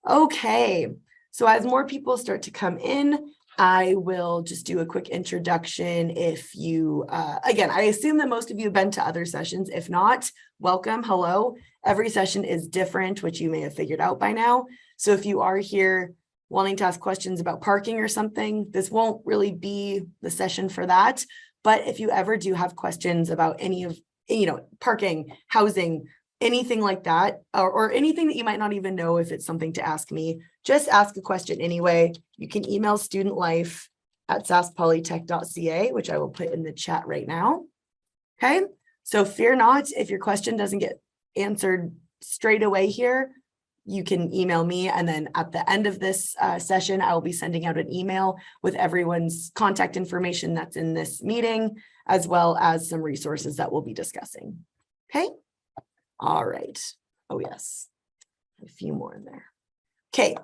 Okay, so as more people start to come in, I will just do a quick introduction. If you, again, I assume that most of you have been to other sessions. If not, welcome, hello. Every session is different, which you may have figured out by now. So if you are here wanting to ask questions about parking or something, this won't really be the session for that. But if you ever do have questions about any of, parking, housing, anything like that, or anything that you might not even know if it's something to ask me, just ask a question anyway. You can email studentlife@saskpolytech.ca, which I will put in the chat right now. Okay, so fear not, if your question doesn't get answered straight away here, you can email me, and then at the end of this session, I will be sending out an email with everyone's contact information that's in this meeting, as well as some resources that we'll be discussing. Okay. All right. Oh, yes. A few more in there. Okay.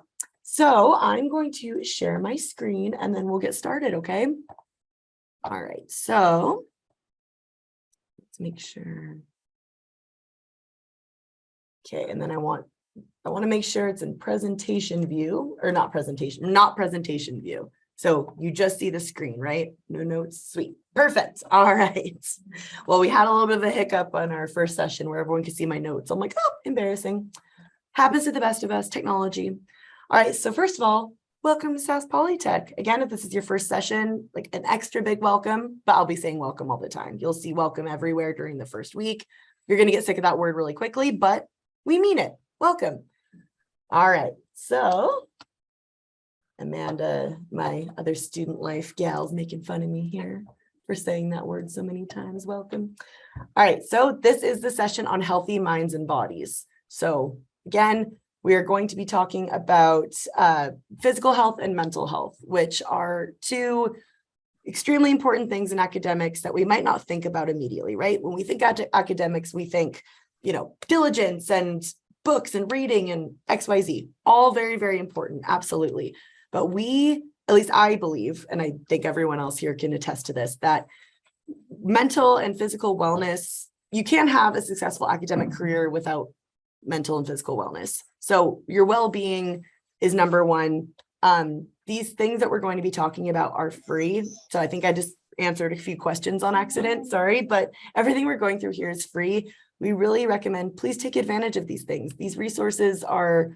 So I'm going to share my screen and then we'll get started. Okay. All right. So let's make sure. Okay. And then I want to make sure it's in presentation view, or not presentation view. So you just see the screen, right? No notes. Sweet. Perfect. All right. Well, we had a little bit of a hiccup on our first session where everyone could see my notes. I'm like, oh, embarrassing. Happens to the best of us, technology. All right. So first of all, welcome to Sask Polytech. Again, if this is your first session, like an extra big welcome, but I'll be saying welcome all the time. You'll see welcome everywhere during the first week. You're going to get sick of that word really quickly, but we mean it. Welcome. All right. So Amanda, my other student life gal's making fun of me here for saying that word so many times. Welcome. All right, so this is the session on healthy minds and bodies. So again, we are going to be talking about physical health and mental health, which are two extremely important things in academics that we might not think about immediately, right? When we think academics, we think, diligence and books and reading and XYZ, all very, very important, absolutely. But we, at least I believe, and I think everyone else here can attest to this, that mental and physical wellness, you can't have a successful academic career without mental and physical wellness. So your well-being is number one. These things that we're going to be talking about are free. So I think I just answered a few questions on accident, sorry, but everything we're going through here is free. We really recommend, please take advantage of these things. These resources are,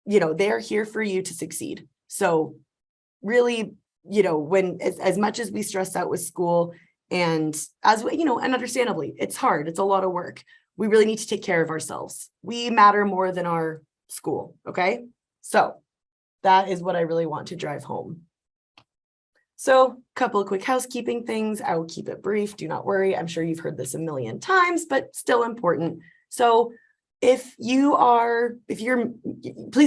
they're here for you to succeed. So really, when as much as we stress out with school, and as and understandably, it's hard, it's a lot of work. We really need to take care of ourselves. We matter more than our school. Okay. So that is what I really want to drive home. So a couple of quick housekeeping things. I will keep it brief. Do not worry. I'm sure you've heard this a million times, but still important. So please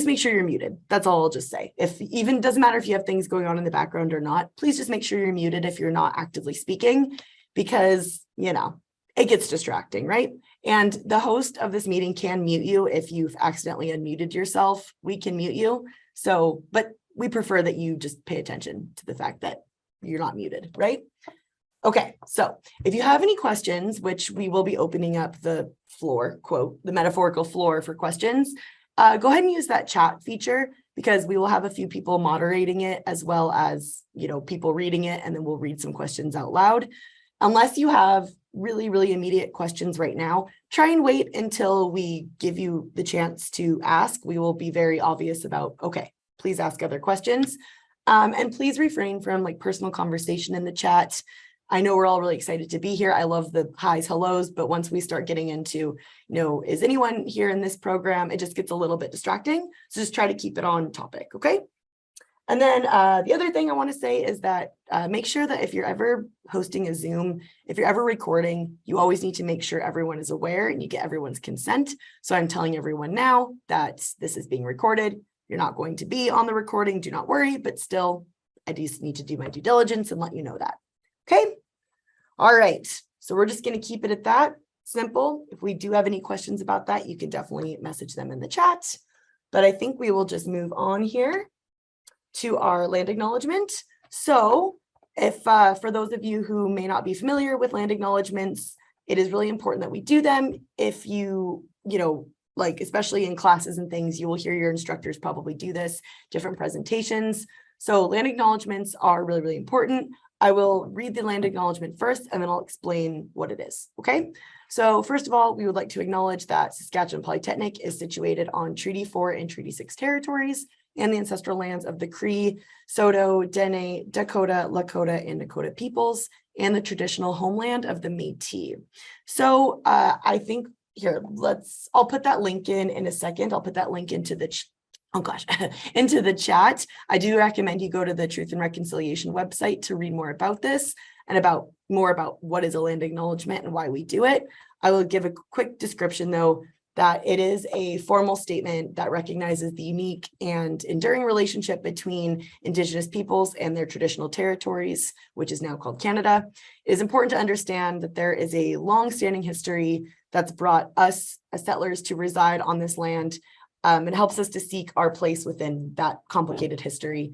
make sure you're muted. That's all I'll just say. Doesn't matter if you have things going on in the background or not, please just make sure you're muted if you're not actively speaking, because, it gets distracting, right? And the host of this meeting can mute you if you've accidentally unmuted yourself. We can mute you. So, but we prefer that you just pay attention to the fact that you're not muted, right? Okay, so if you have any questions, which we will be opening up the floor, quote, the metaphorical floor for questions, go ahead and use that chat feature, because we will have a few people moderating it, as well as, people reading it, and then we'll read some questions out loud. Unless you have really, really immediate questions right now, try and wait until we give you the chance to ask. We will be very obvious about, okay, please ask other questions. And please refrain from personal conversation in the chat. I know we're all really excited to be here. I love the highs, hellos, but once we start getting into, is anyone here in this program, it just gets a little bit distracting. So just try to keep it on topic, okay? And then the other thing I want to say is that make sure that if you're ever hosting a Zoom, if you're ever recording, you always need to make sure everyone is aware and you get everyone's consent. So I'm telling everyone now that this is being recorded. You're not going to be on the recording, do not worry, but still, I just need to do my due diligence and let you know that. Okay. All right. So we're just going to keep it at that. Simple. If we do have any questions about that, you can definitely message them in the chat. But I think we will just move on here to our land acknowledgement. So if for those of you who may not be familiar with land acknowledgements, it is really important that we do them. If you like, especially in classes and things, you will hear your instructors probably do this, different presentations. So land acknowledgements are really, really important. I will read the land acknowledgement first, and then I'll explain what it is, okay? So first of all, we would like to acknowledge that Saskatchewan Polytechnic is situated on Treaty 4 and Treaty 6 territories and the ancestral lands of the Cree, Saulteaux, Dene, Dakota, Lakota, and Nakota peoples, and the traditional homeland of the Métis. So I think here, I'll put that link in a second. I'll put that link into the, into the chat. I do recommend you go to the Truth and Reconciliation website to read more about this and more about what is a land acknowledgement and why we do it. I will give a quick description though, that it is a formal statement that recognizes the unique and enduring relationship between Indigenous peoples and their traditional territories, which is now called Canada. It is important to understand that there is a long-standing history that's brought us as settlers to reside on this land. It helps us to seek our place within that complicated history.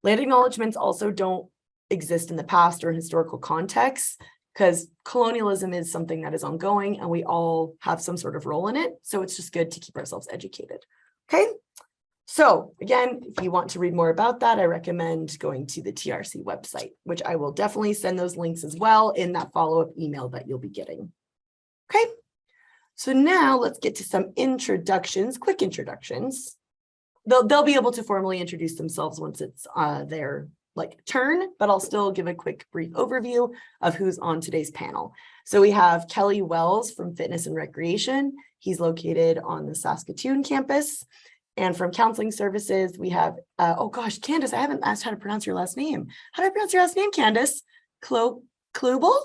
Land acknowledgements also don't exist in the past or in historical contexts, because colonialism is something that is ongoing and we all have some sort of role in it. So it's just good to keep ourselves educated. Okay. So again, if you want to read more about that, I recommend going to the TRC website, which I will definitely send those links as well in that follow-up email that you'll be getting. Okay. So now let's get to some introductions, quick introductions. They'll be able to formally introduce themselves once it's their turn, but I'll still give a quick brief overview of who's on today's panel. So we have Kelly Wells from Fitness and Recreation. He's located on the Saskatoon campus. And from Counseling Services, we have, oh gosh, Candace, I haven't asked how to pronounce your last name. How do I pronounce your last name, Candace? Klubel?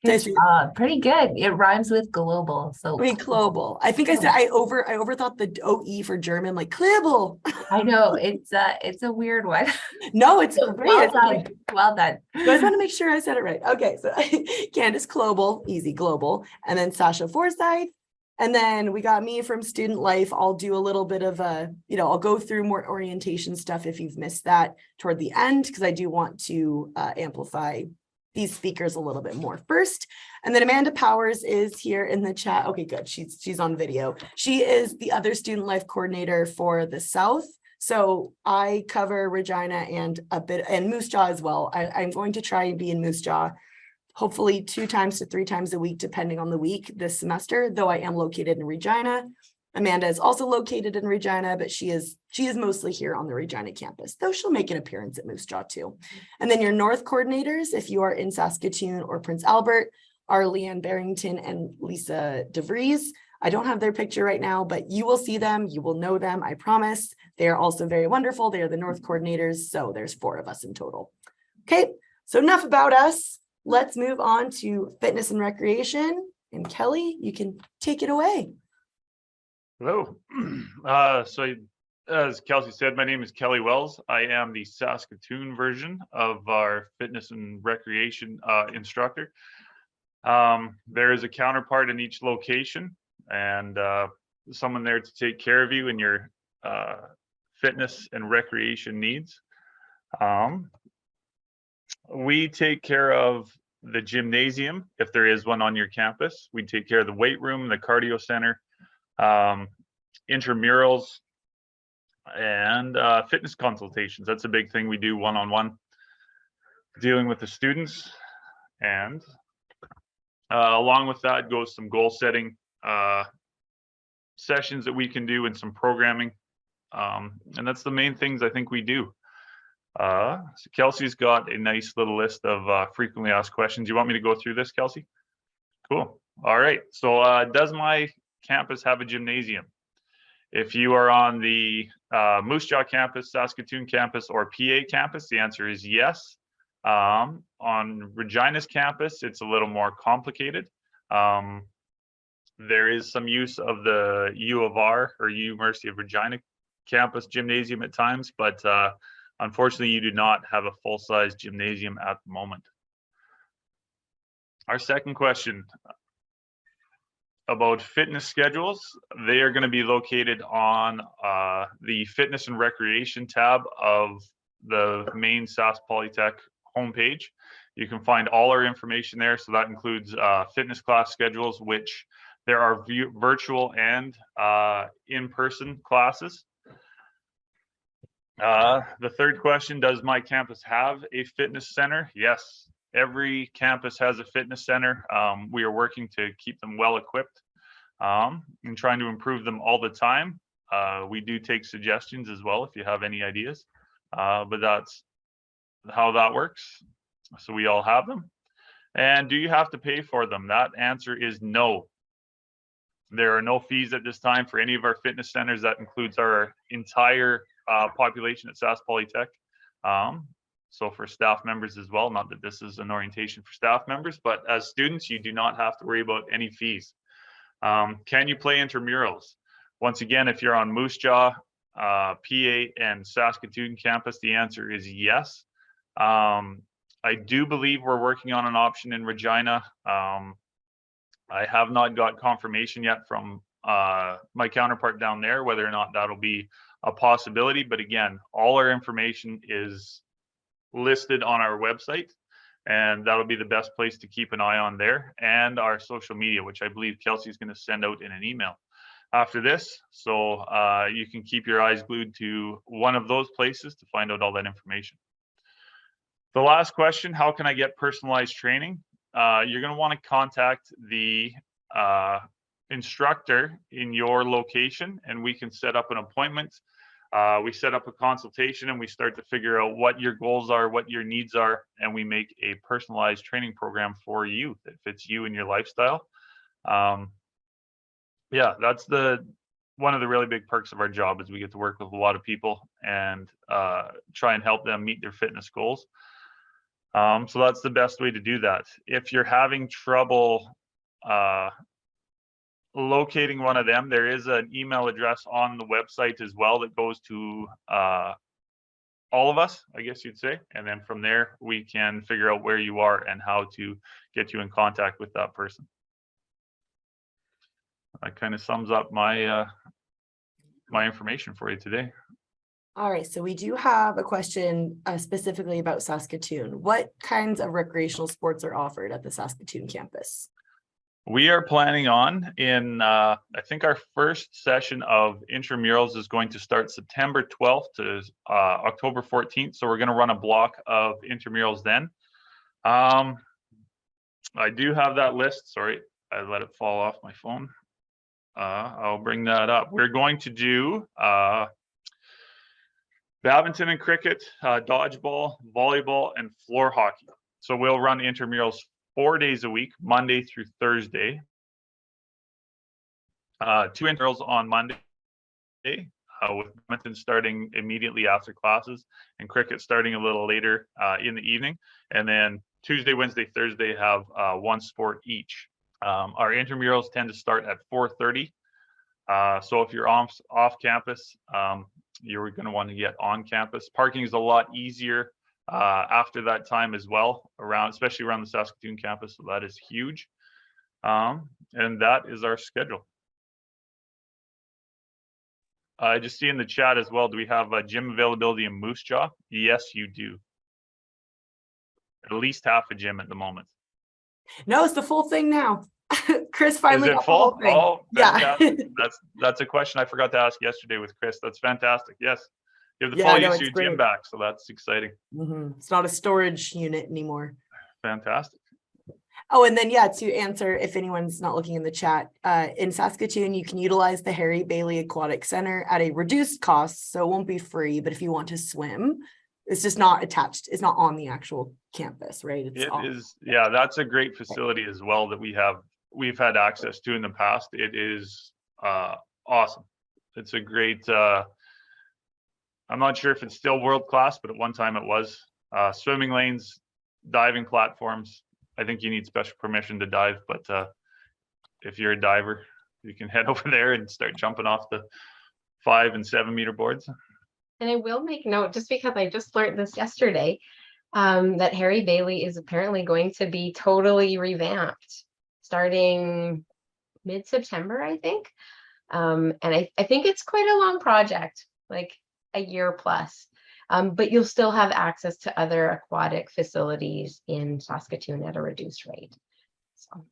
It's pretty good. It rhymes with global. So global. I think I said I overthought the OE for German, like Klubel. I know it's a weird one. No, it's So great. well done. Well done. So I just want to make sure I said it right. Okay, so Candace Global, easy global, and then Sasha Forsyth. And then we got me from Student Life. I'll do a little bit of I'll go through more orientation stuff if you've missed that toward the end, because I do want to amplify these speakers a little bit more first. And then Amanda Powers is here in the chat. Okay, good. She's on video. She is the other Student Life coordinator for the South. So I cover Regina and a bit and Moose Jaw as well. I'm going to try and be in Moose Jaw hopefully 2 times to 3 times a week, depending on the week this semester, though I am located in Regina. Amanda is also located in Regina, but she is mostly here on the Regina campus, though she'll make an appearance at Moose Jaw too. And then your North coordinators, if you are in Saskatoon or Prince Albert, are Leanne Barrington and Lisa DeVries. I don't have their picture right now, but you will see them. You will know them, I promise. They are also very wonderful. They are the North coordinators. So there's 4 of us in total. Okay, so enough about us. Let's move on to Fitness and Recreation. And Kelly, you can take it away. Hello. So as Kelsey said, my name is Kelly Wells. I am the Saskatoon version of our Fitness and Recreation instructor. There is a counterpart in each location and someone there to take care of you in your fitness and recreation needs. We take care of the gymnasium, if there is one on your campus. We take care of the weight room, the cardio center, intramurals, and fitness consultations. That's a big thing we do one-on-one, dealing with the students. And along with that goes some goal setting sessions that we can do and some programming. And that's the main things I think we do. So Kelsey's got a nice little list of frequently asked questions. You want me to go through this, Kelsey? Cool. All right. So does my campus have a gymnasium? If you are on the Moose Jaw campus, Saskatoon campus, or PA campus, the answer is yes. On Regina's campus, it's a little more complicated. There is some use of the U of R or University of Regina campus gymnasium at times, but unfortunately, you do not have a full-size gymnasium at the moment. Our second question about fitness schedules, they are going to be located on the Fitness and Recreation tab of the main Sask Polytech homepage. You can find all our information there. So that includes fitness class schedules, which There are virtual and in-person classes. The third question, does my campus have a fitness center? Yes, every campus has a fitness center. We are working to keep them well equipped and trying to improve them all the time. We do take suggestions as well if you have any ideas, but that's how that works. So we all have them. And do you have to pay for them? That answer is no. There are no fees at this time for any of our fitness centers. That includes our entire population at Sask Polytech. So for staff members as well, not that this is an orientation for staff members, but as students, you do not have to worry about any fees. Can you play intramurals? Once again, if you're on Moose Jaw, PA and Saskatoon campus, the answer is yes. I do believe we're working on an option in Regina. I have not got confirmation yet from my counterpart down there whether or not that'll be a possibility. But again, all our information is listed on our website, and that'll be the best place to keep an eye on there, and our social media, which I believe Kelsey is going to send out in an email after this. So you can keep your eyes glued to one of those places to find out all that information. The last question, how can I get personalized training? You're going to want to contact the instructor in your location, and we can set up an appointment. We set up a consultation and we start to figure out what your goals are, what your needs are, and we make a personalized training program for you that fits you and your lifestyle. Yeah, that's one of the really big perks of our job is we get to work with a lot of people and try and help them meet their fitness goals. So that's the best way to do that. If you're having trouble locating one of them, there is an email address on the website as well that goes to all of us, I guess you'd say. And then from there, we can figure out where you are and how to get you in contact with that person. That kind of sums up my my information for you today. All right, so we do have a question specifically about Saskatoon. What kinds of recreational sports are offered at the Saskatoon campus? We are planning on I think our first session of intramurals is going to start September 12th to October 14th. So we're going to run a block of intramurals then. I do have that list. Sorry, I let it fall off my phone. I'll bring that up. We're going to do badminton and cricket, dodgeball, volleyball, and floor hockey. So we'll run intramurals 4 days a week, Monday through Thursday. 2 intramurals on Monday, with badminton starting immediately after classes and cricket starting a little later in the evening. And then Tuesday, Wednesday, Thursday have one sport each. Our intramurals tend to start at 4:30. So if you're off campus, you're going to want to get on campus. Parking is a lot easier after that time as well, especially around the Saskatoon campus. So that is huge. And that is our schedule. I just see in the chat as well, do we have a gym availability in Moose Jaw? Yes, you do. At least half a gym at the moment. No, it's the full thing now. Chris finally is it got full? the whole thing. Oh, fantastic. Yeah. That's a question I forgot to ask yesterday with Chris. That's fantastic. Yes. You have the full use of your gym back, so that's exciting. It's not a storage unit anymore. Fantastic. Oh, and then, yeah, to answer, if anyone's not looking in the chat, in Saskatoon, you can utilize the Harry Bailey Aquatic Center at a reduced cost, so it won't be free, but if you want to swim, it's just not attached, it's not on the actual campus, right? It is, yeah, that's a great facility as well that we've had access to in the past. It is awesome. It's a great, I'm not sure if it's still world-class, but at one time it was. Swimming lanes, diving platforms. I think you need special permission to dive, but if you're a diver, you can head over there and start jumping off the 5 and 7 meter boards. And I will make note, just because I just learned this yesterday, that Harry Bailey is apparently going to be totally revamped starting mid-September, I think. And I think it's quite a long project, like a year plus. But you'll still have access to other aquatic facilities in Saskatoon at a reduced rate. So.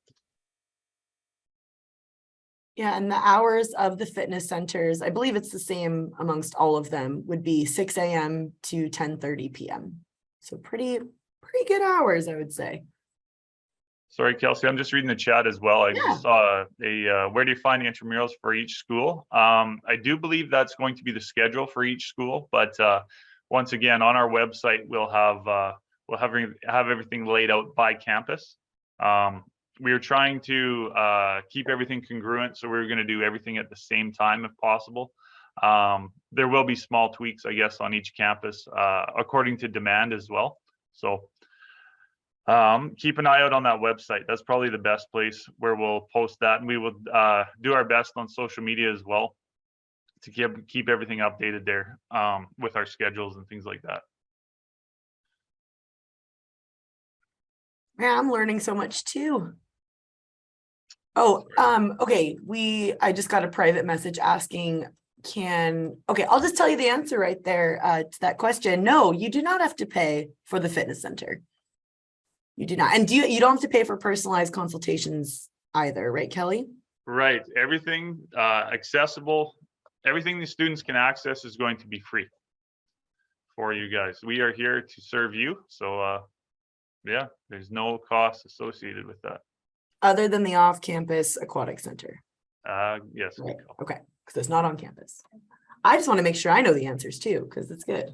Yeah, and the hours of the fitness centers, I believe it's the same amongst all of them, would be 6 a.m. to 10:30 p.m. So pretty good hours, I would say. Sorry, Kelsey, I'm just reading the chat as well. I Yeah. just saw where do you find the intramurals for each school? I do believe that's going to be the schedule for each school, but once again, on our website, we'll have everything laid out by campus. We are trying to keep everything congruent, so we're going to do everything at the same time if possible. There will be small tweaks, I guess, on each campus according to demand as well. So keep an eye out on that website. That's probably the best place where we'll post that, and we will do our best on social media as well to keep everything updated there with our schedules and things like that. Man, I'm learning so much too. Oh, okay. I just got a private message asking, okay, I'll just tell you the answer right there to that question. No, you do not have to pay for the fitness center. You do not. And you don't have to pay for personalized consultations either, right, Kelly? Right. Everything accessible, everything the students can access is going to be free for you guys. We are here to serve you. So yeah, there's no cost associated with that. Other than the off-campus aquatic center. Yes. Right. Okay, because it's not on campus. I just want to make sure I know the answers too, because it's good.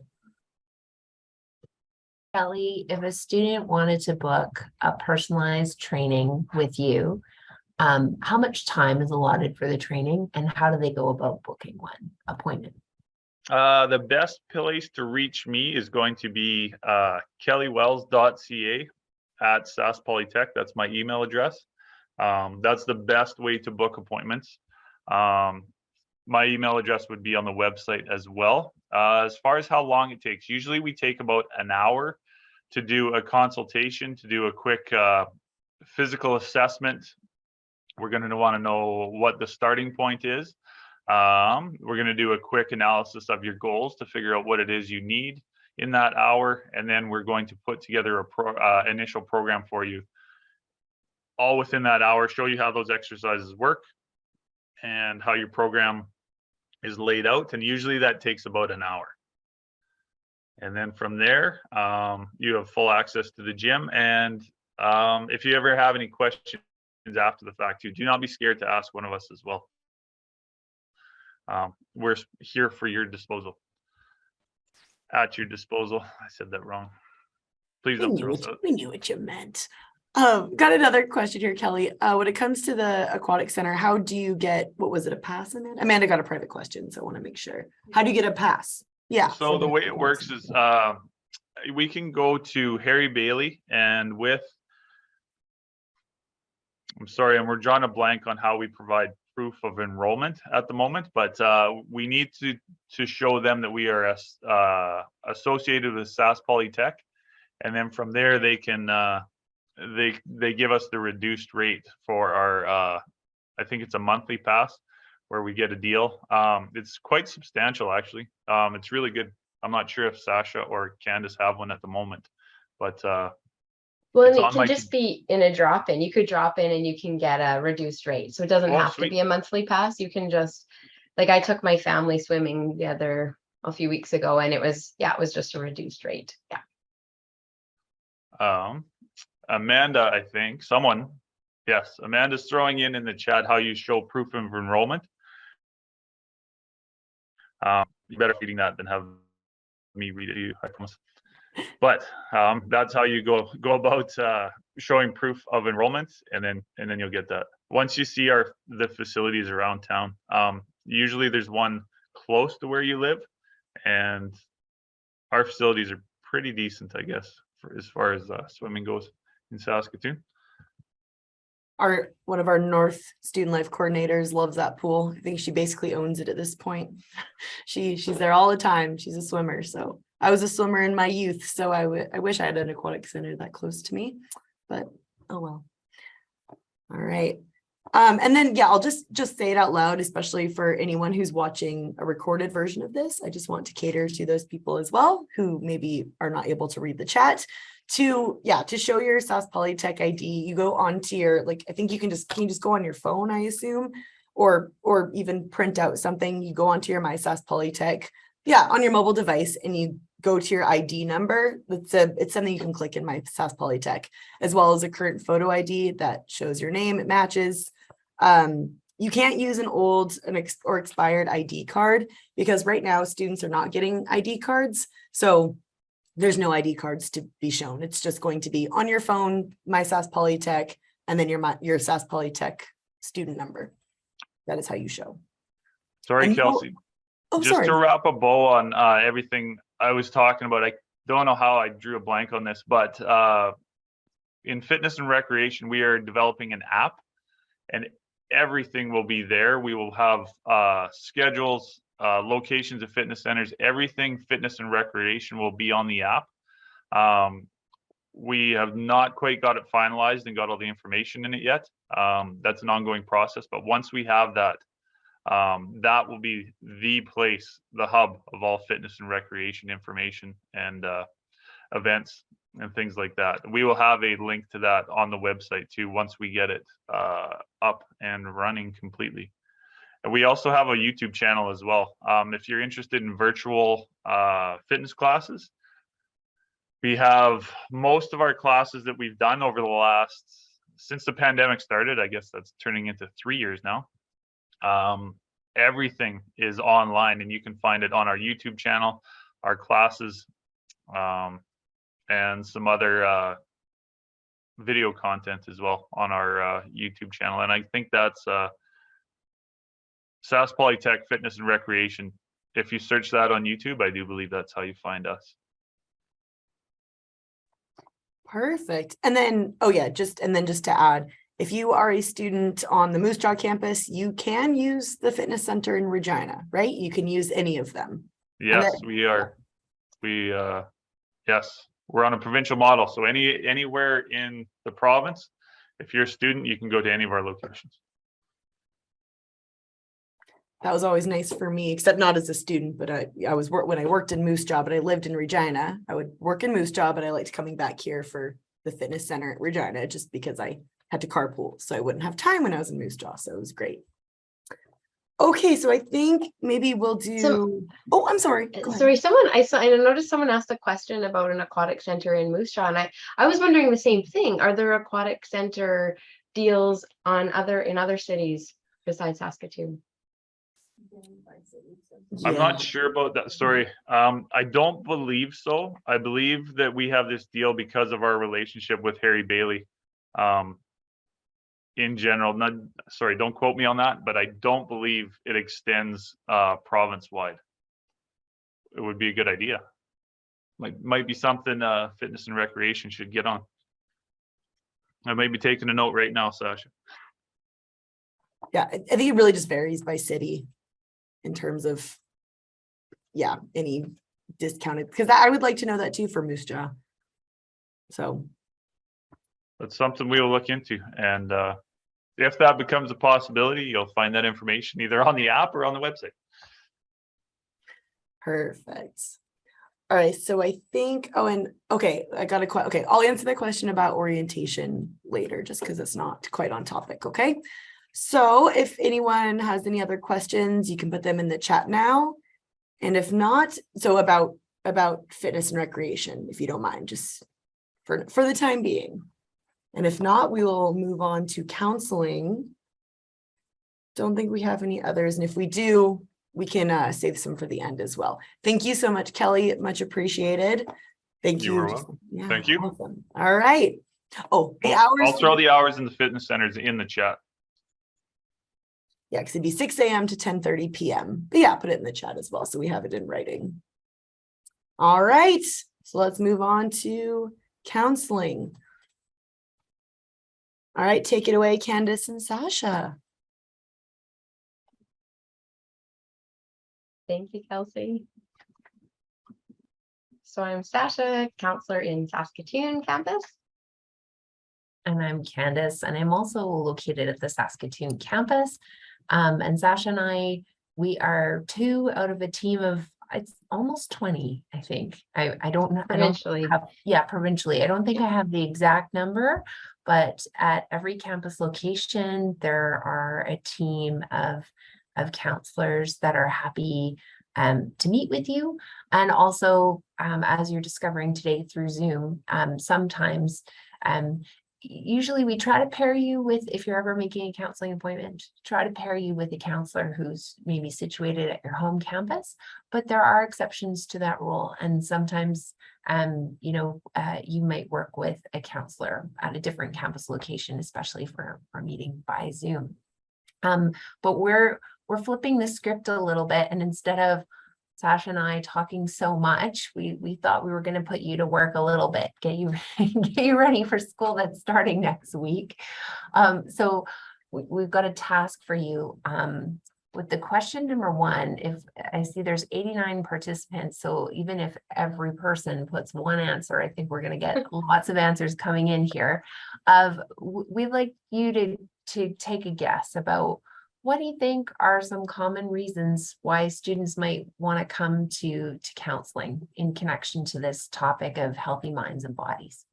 Kelly, if a student wanted to book a personalized training with you, how much time is allotted for the training and how do they go about booking one appointment? The best place to reach me is going to be kellywells.ca at Sask Polytech. That's my email address. That's the best way to book appointments. My email address would be on the website as well. As far as how long it takes, usually we take about an hour to do a consultation, to do a quick physical assessment. We're going to want to know what the starting point is. We're going to do a quick analysis of your goals to figure out what it is you need in that hour. And then we're going to put together a initial program for you all within that hour, show you how those exercises work and how your program is laid out. And usually that takes about an hour. And then from there, you have full access to the gym. And if you ever have any questions after the fact, do not be scared to ask one of us as well. We're here for your disposal. At your disposal. I said that wrong. Please don't throw us out. We knew what you meant. Got another question here, Kelly. When it comes to the aquatic center, how do you get, what was it, a pass, Amanda? Amanda got a private question, so I want to make sure. How do you get a pass? Yeah. So the way it works is we can go to Harry Bailey and I'm sorry, and we're drawing a blank on how we provide proof of enrollment at the moment, but we need to show them that we are associated with Sask Polytech, and then from there they can they give us the reduced rate for our I think it's a monthly pass where we get a deal. It's quite substantial actually. It's really good. I'm not sure if Sasha or Candace have one at the moment, but well, and it can just be in a drop-in. You could drop in and you can get a reduced rate. So it doesn't have to be a monthly pass. You can just, like, I took my family swimming together a few weeks ago and it was just a reduced rate. Yeah. Amanda, I think yes, Amanda's throwing in the chat how you show proof of enrollment. You better reading that than have me read it to you, I promise. But that's how you go about showing proof of enrollment, and then you'll get that. Once you see the facilities around town, usually there's one close to where you live, and our facilities are pretty decent, I guess, as far as swimming goes in Saskatoon. One of our North Student Life coordinators loves that pool. I think she basically owns it at this point. She's there all the time. She's a swimmer. So I was a swimmer in my youth, so I wish I had an aquatic center that close to me, but oh well. All right. And then, yeah, I'll just say it out loud, especially for anyone who's watching a recorded version of this. I just want to cater to those people as well who maybe are not able to read the chat. To show your Sask Polytech ID, you go onto your, I think you can just go on your phone, I assume, or even print out something, you go onto your My SAS Polytech, on your mobile device, and you go to your ID number. It's something you can click in My SAS Polytech, as well as a current photo ID that shows your name, it matches. You can't use an old or expired ID card, because right now students are not getting ID cards. So there's no ID cards to be shown. It's just going to be on your phone, My SAS Polytech, and then your SAS Polytech student number. That is how you show. Sorry, And Kelsey. Just sorry. to wrap a bow on everything I was talking about, I don't know how I drew a blank on this, but in fitness and recreation, we are developing an app, and everything will be there. We will have schedules, locations of fitness centers, everything fitness and recreation will be on the app. We have not quite got it finalized and got all the information in it yet. That's an ongoing process, but once we have that, that will be the place, the hub of all fitness and recreation information and events and things like that. We will have a link to that on the website too, once we get it up and running completely. And we also have a YouTube channel as well. If you're interested in virtual fitness classes, we have most of our classes that we've done over the last, since the pandemic started, I guess that's turning into 3 years now. Everything is online, and you can find it on our YouTube channel, our classes, and some other video content as well on our YouTube channel. And I think that's SAS Polytech Fitness and Recreation. If you search that on YouTube, I do believe that's how you find us. Perfect. And then, just to add, if you are a student on the Moose Jaw campus, you can use the fitness center in Regina, right? You can use any of them. Yes, we are. Yes, we're on a provincial model. So anywhere in the province, if you're a student, you can go to any of our locations. That was always nice for me, except not as a student, but when I worked in Moose Jaw, but I lived in Regina. I would work in Moose Jaw, but I liked coming back here for the fitness center at Regina, just because I had to carpool, so I wouldn't have time when I was in Moose Jaw. So it was great. Okay, so I think maybe we'll do. I'm sorry. Sorry, I noticed someone asked a question about an aquatic center in Moose Jaw, and I was wondering the same thing. Are there aquatic center deals in other cities besides Saskatoon? I'm not sure about that. Sorry. I don't believe so. I believe that we have this deal because of our relationship with Harry Bailey. In general, don't quote me on that, but I don't believe it extends province-wide. It would be a good idea. Might be something fitness and recreation should get on. I may be taking a note right now, Sasha. Yeah, I think it really just varies by city in terms of, any discounted, because I would like to know that too for Moose Jaw. So that's something we will look into. And if that becomes a possibility, you'll find that information either on the app or on the website. Perfect. All right, so I think, I got a question. Okay, I'll answer the question about orientation later, just because it's not quite on topic, okay? So if anyone has any other questions, you can put them in the chat now. And if not, so about fitness and recreation, if you don't mind, just for the time being. And if not, we will move on to counseling. Don't think we have any others. And if we do, we can save some for the end as well. Thank you so much, Kelly. Much appreciated. Thank you. You are welcome. Thank you. Awesome. All right. The hours. I'll throw the hours in the fitness centers in the chat. Yeah, because it'd be 6 a.m. to 10:30 p.m. But put it in the chat as well, so we have it in writing. All right, so let's move on to counseling. All right, take it away, Candace and Sasha. Thank you, Kelsey. So I'm Sasha, counselor in Saskatoon campus. And I'm Candace, and I'm also located at the Saskatoon campus. And Sasha and we are 2 out of a team of it's almost 20, I think. I don't know. Provincially. Provincially. I don't think I have the exact number, but at every campus location, there are a team of counselors that are happy to meet with you. And also, as you're discovering today through Zoom, sometimes, usually we try to pair you with, if you're ever making a counseling appointment, try to pair you with a counselor who's maybe situated at your home campus, but there are exceptions to that rule. And sometimes, you might work with a counselor at a different campus location, especially for meeting by Zoom. But we're flipping the script a little bit, and instead of Sasha and I talking so much, we thought we were going to put you to work a little bit, get you ready for school that's starting next week. So we've got a task for you. With the question number 1, if I see there's 89 participants, so even if every person puts one answer, I think we're going to get lots of answers coming in here. We'd like you to take a guess about, what do you think are some common reasons why students might want to come to counseling in connection to this topic of healthy minds and bodies?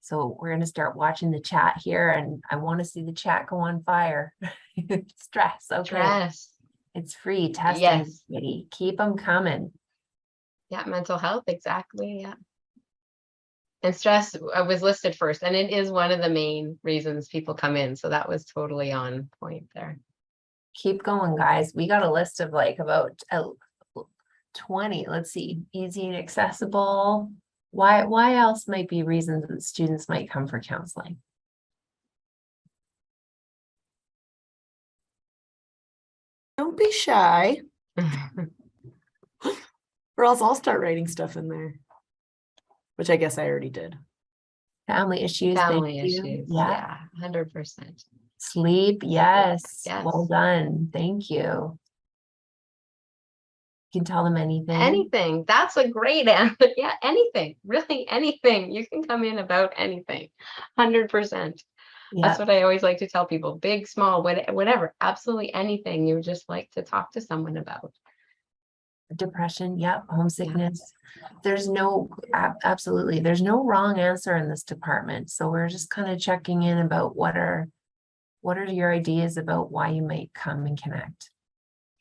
So we're going to start watching the chat here, and I want to see the chat go on fire. Stress. Okay. Stress. It's free. Testing. Yes. Committee. Keep them coming. Yeah, mental health, exactly. Yeah. And stress was listed first, and it is one of the main reasons people come in. So that was totally on point there. Keep going, guys. We got a list of like about 20. Let's see. Easy and accessible. Why else might be reasons that students might come for counseling? Don't be shy, or else I'll start writing stuff in there, which I guess I already did. Family issues. Family thank you. issues. Yeah. 100%. Sleep. Yes. Yes. Well done. Thank you. You can tell them anything. Anything. That's a great answer. Yeah, anything. Really, anything. You can come in about anything. 100%. Yeah. That's what I always like to tell people. Big, small, whatever. Absolutely anything you would just like to talk to someone about. Depression. Yep. Homesickness. There's no, absolutely. There's no wrong answer in this department. So we're just kind of checking in about what are your ideas about why you might come and connect.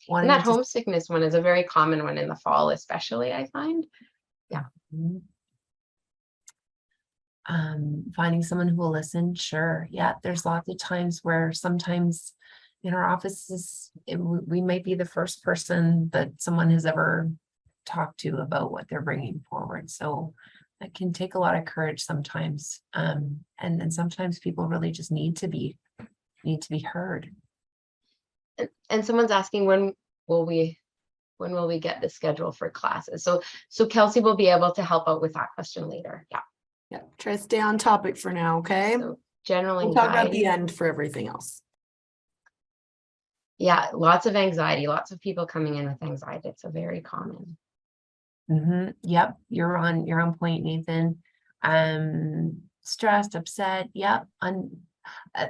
And that homesickness one is a very common one in the fall, especially, I find. Yeah. Finding someone who will listen. Sure. Yeah. There's lots of times where sometimes in our offices, we might be the first person that someone has ever talked to about what they're bringing forward. So it can take a lot of courage sometimes. And sometimes people really just need to be heard. And someone's asking, when will we get the schedule for classes? So Kelsey will be able to help out with that question later. Yeah. Yeah. Try to stay on topic for now. Okay. So general We'll talk about anxiety. the end for everything else. Yeah, lots of anxiety, lots of people coming in with anxiety. It's a very common. Yep, you're on point, Nathan. Stressed, upset. Yep.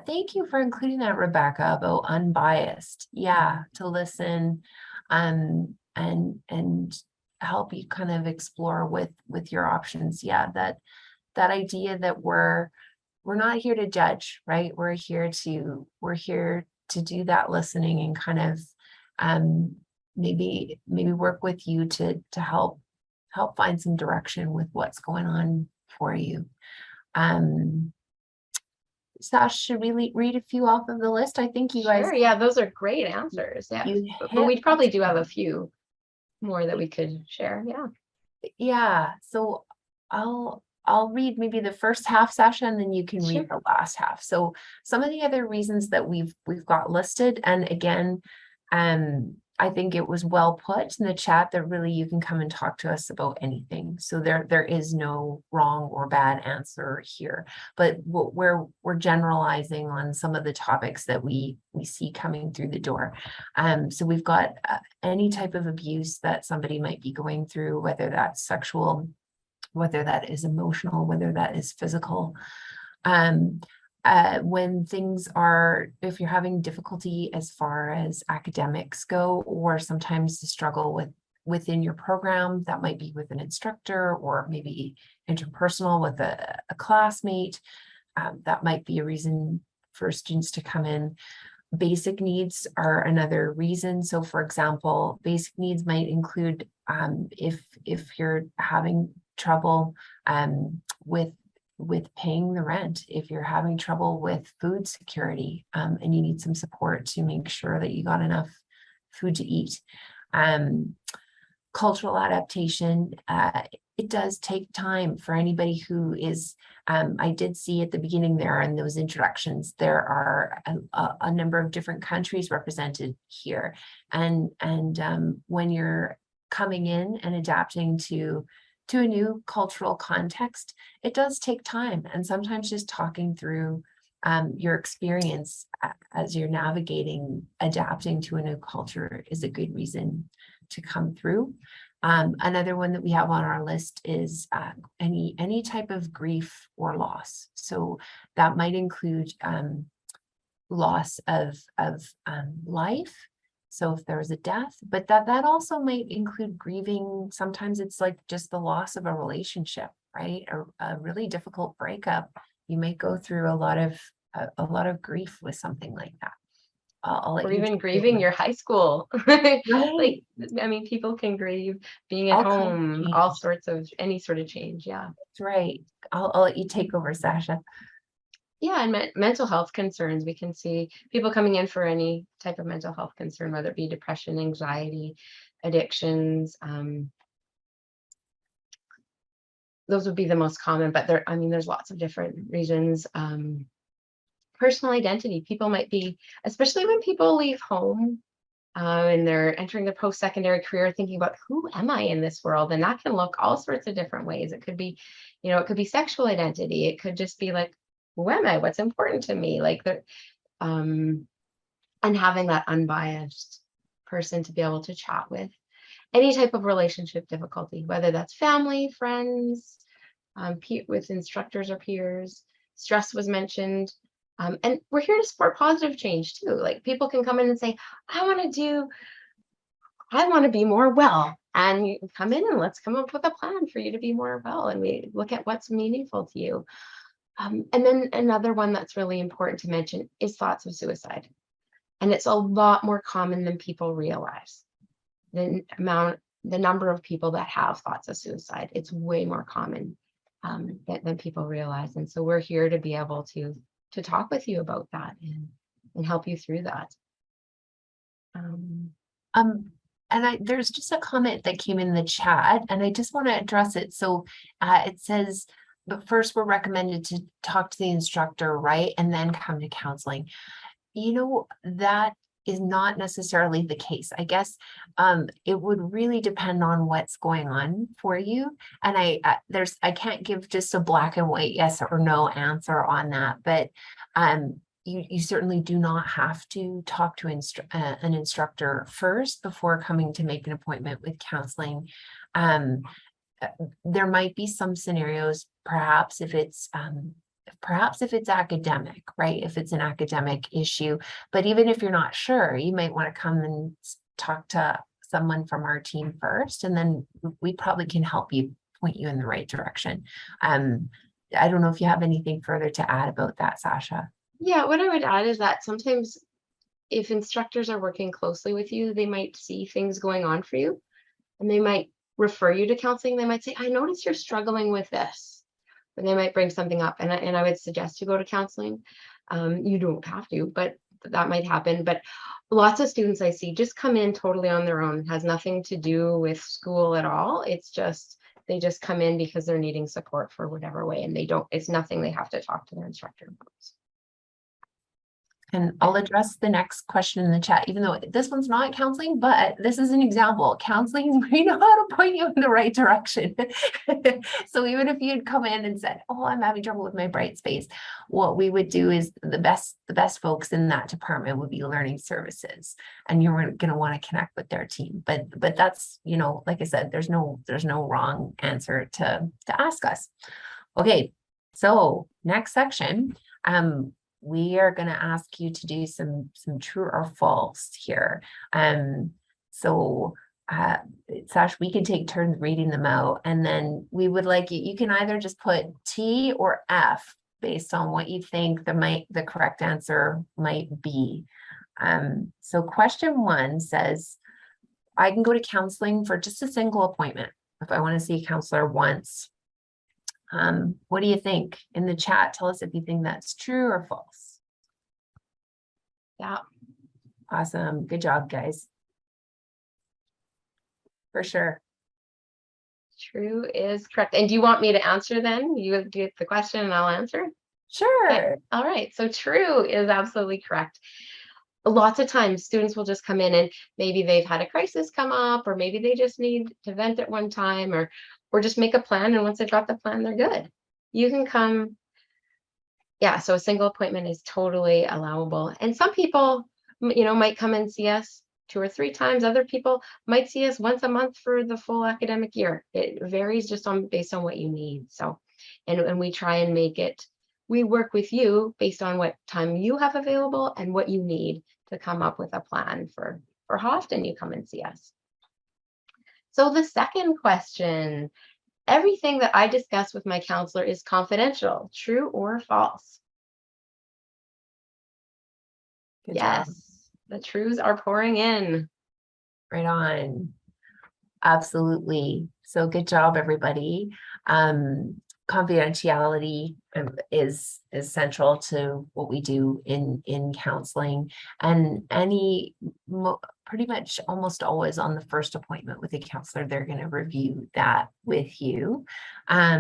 Thank you for including that, Rebecca, about unbiased. Yeah, to listen, and help you kind of explore with your options. Yeah, that idea that we're not here to judge, right? We're here to do that listening and kind of maybe work with you to help find some direction with what's going on for you. Sash, should we read a few off of the list? I think you guys. Sure, yeah, those are great answers. Yeah, but we probably do have a few more that we could share. Yeah. Yeah. So I'll read maybe the first half, Sasha, and then you can read the last half. So some of the other reasons that we've got listed, and again, I think it was well put in the chat that really you can come and talk to us about anything. So there is no wrong or bad answer here, but we're generalizing on some of the topics that we see coming through the door. So we've got any type of abuse that somebody might be going through, whether that's sexual, whether that is emotional, whether that is physical. When things are, if you're having difficulty as far as academics go, or sometimes the struggle with within your program. That might be with an instructor, or maybe interpersonal with a classmate. That might be a reason for students to come in. Basic needs are another reason. So for example, basic needs might include if you're having trouble with paying the rent, if you're having trouble with food security, and you need some support to make sure that you got enough food to eat. Cultural adaptation, it does take time for anybody who is, I did see at the beginning there in those introductions, there are a number of different countries represented here. And when you're coming in and adapting to a new cultural context, it does take time. And sometimes just talking through your experience as you're navigating, adapting to a new culture is a good reason to come through. Another one that we have on our list is any type of grief or loss. So that might include loss of life. So if there's a death, but that also might include grieving. Sometimes it's like just the loss of a relationship, right? A really difficult breakup. You may go through a lot of grief with something like that. I'll let Or you even take grieving over. your high school. Right. Like, I mean, people can grieve being at All kinds of home, change. all sorts of, any sort of change. Yeah. That's right. I'll let you take over, Sasha. Yeah, and mental health concerns. We can see people coming in for any type of mental health concern, whether it be depression, anxiety, addictions. Those would be the most common, but there's lots of different reasons. Personal identity. People might be, especially when people leave home and they're entering the post-secondary career, thinking about who am I in this world? And that can look all sorts of different ways. It could be, it could be sexual identity. It could just be like, who am I? What's important to me? Like and having that unbiased person to be able to chat with. Any type of relationship difficulty, whether that's family, friends, with instructors or peers. Stress was mentioned. And we're here to support positive change too. Like people can come in and say, I want to be more well. And you come in and let's come up with a plan for you to be more well. And we look at what's meaningful to you. And then another one that's really important to mention is thoughts of suicide. And it's a lot more common than people realize. The number of people that have thoughts of suicide, it's way more common than people realize. And so we're here to be able to talk with you about that and help you through that. There's just a comment that came in the chat, and I just want to address it. So it says, but first we're recommended to talk to the instructor, right? And then come to counseling. That is not necessarily the case. I guess it would really depend on what's going on for you. And I can't give just a black and white yes or no answer on that, but you certainly do not have to talk to an instructor first before coming to make an appointment with counseling. There might be some scenarios, perhaps if it's academic, right? If it's an academic issue, but even if you're not sure, you might want to come and talk to someone from our team first, and then we probably can help you, point you in the right direction. I don't know if you have anything further to add about that, Sasha. Yeah, what I would add is that sometimes if instructors are working closely with you, they might see things going on for you and they might refer you to counseling. They might say, I noticed you're struggling with this. And they might bring something up, and I would suggest you go to counseling. You don't have to, but that might happen. But lots of students I see just come in totally on their own. It has nothing to do with school at all. It's just they just come in because they're needing support for whatever way, and it's nothing they have to talk to their instructor about. And I'll address the next question in the chat, even though this one's not counseling, but this is an example. Counseling is we know how to point you in the right direction. So even if you'd come in and said, oh, I'm having trouble with my bright space, what we would do is the best folks in that department would be learning services, and you're going to want to connect with their team. But that's, like I said, there's no wrong answer to ask us. Okay, so next section. We are going to ask you to do some true or false here. So Sash, we can take turns reading them out, and then we would like you can either just put T or F based on what you think the correct answer might be. So question 1 says, I can go to counseling for just a single appointment if I want to see a counselor once. What do you think? In the chat, tell us if you think that's true or false. Yeah. Awesome. Good job, guys. For sure. True is correct. And do you want me to answer then? You get the question and I'll answer? Sure. Okay. All right. So true is absolutely correct. Lots of times students will just come in and maybe they've had a crisis come up, or maybe they just need to vent at one time, or just make a plan. And once they've got the plan, they're good. You can come. Yeah. So a single appointment is totally allowable. And some people, might come and see us 2 or 3 times. Other people might see us once a month for the full academic year. It varies just based on what you need. So, and we try and make it, we work with you based on what time you have available and what you need to come up with a plan for how often you come and see us. So the second question, everything that I discuss with my counselor is confidential, true or false? Good Yes. job. The truths are pouring in. Right on. Absolutely. So good job, everybody. Confidentiality is central to what we do in counseling, and pretty much almost always on the first appointment with a counselor, they're going to review that with you. I'll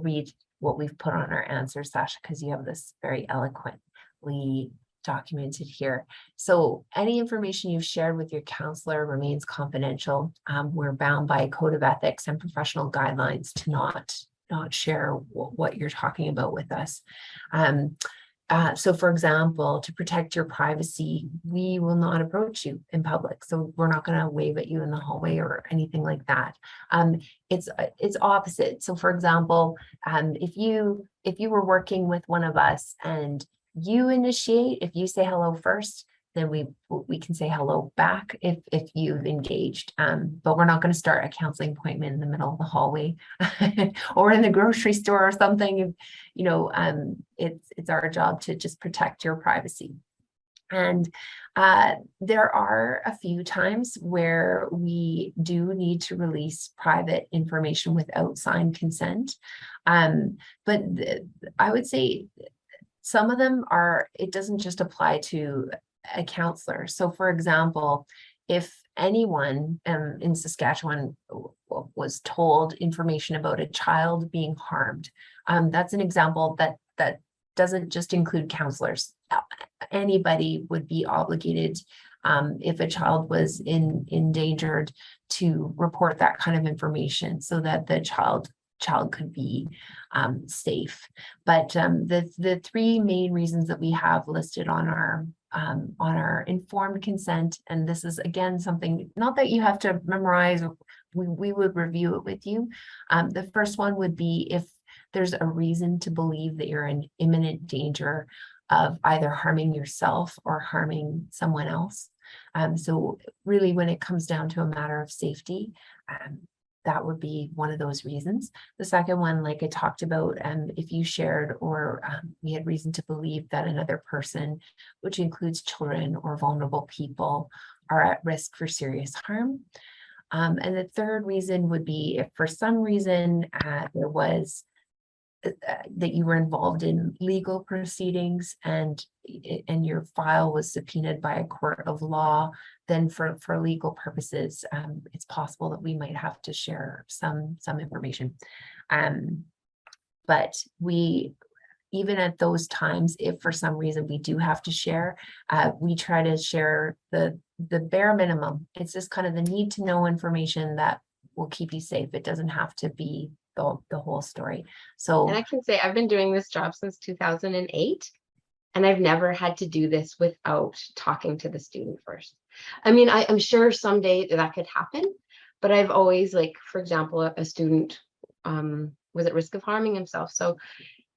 read what we've put on our answers, Sasha, because you have this very eloquently documented here. So any information you've shared with your counselor remains confidential. We're bound by a code of ethics and professional guidelines to not share what you're talking about with us. So for example, to protect your privacy, we will not approach you in public. So we're not going to wave at you in the hallway or anything like that. It's opposite. So for example, if you were working with one of us and you initiate, if you say hello first, then we can say hello back if you've engaged. But we're not going to start a counseling appointment in the middle of the hallway or in the grocery store or something. It's our job to just protect your privacy. And there are a few times where we do need to release private information without signed consent. But I would say some of them it doesn't just apply to a counselor. So for example, if anyone in Saskatchewan was told information about a child being harmed, that's an example that doesn't just include counselors. Anybody would be obligated, if a child was endangered, to report that kind of information so that the child could be safe. But the 3 main reasons that we have listed on our informed consent, and this is again something not that you have to memorize, we would review it with you. The first one would be if there's a reason to believe that you're in imminent danger of either harming yourself or harming someone else. So really, when it comes down to a matter of safety, that would be one of those reasons. The second one, like I talked about, if you shared or we had reason to believe that another person, which includes children or vulnerable people, are at risk for serious harm. And the third reason would be if for some reason there was that you were involved in legal proceedings and your file was subpoenaed by a court of law, then for legal purposes, it's possible that we might have to share some information. But even at those times, if for some reason we do have to share, we try to share the bare minimum. It's just kind of the need to know information that will keep you safe. It doesn't have to be the whole story. So, and I can say I've been doing this job since 2008, and I've never had to do this without talking to the student first. I mean, I'm sure someday that could happen, but I've always, like, for example, a student was at risk of harming himself. So,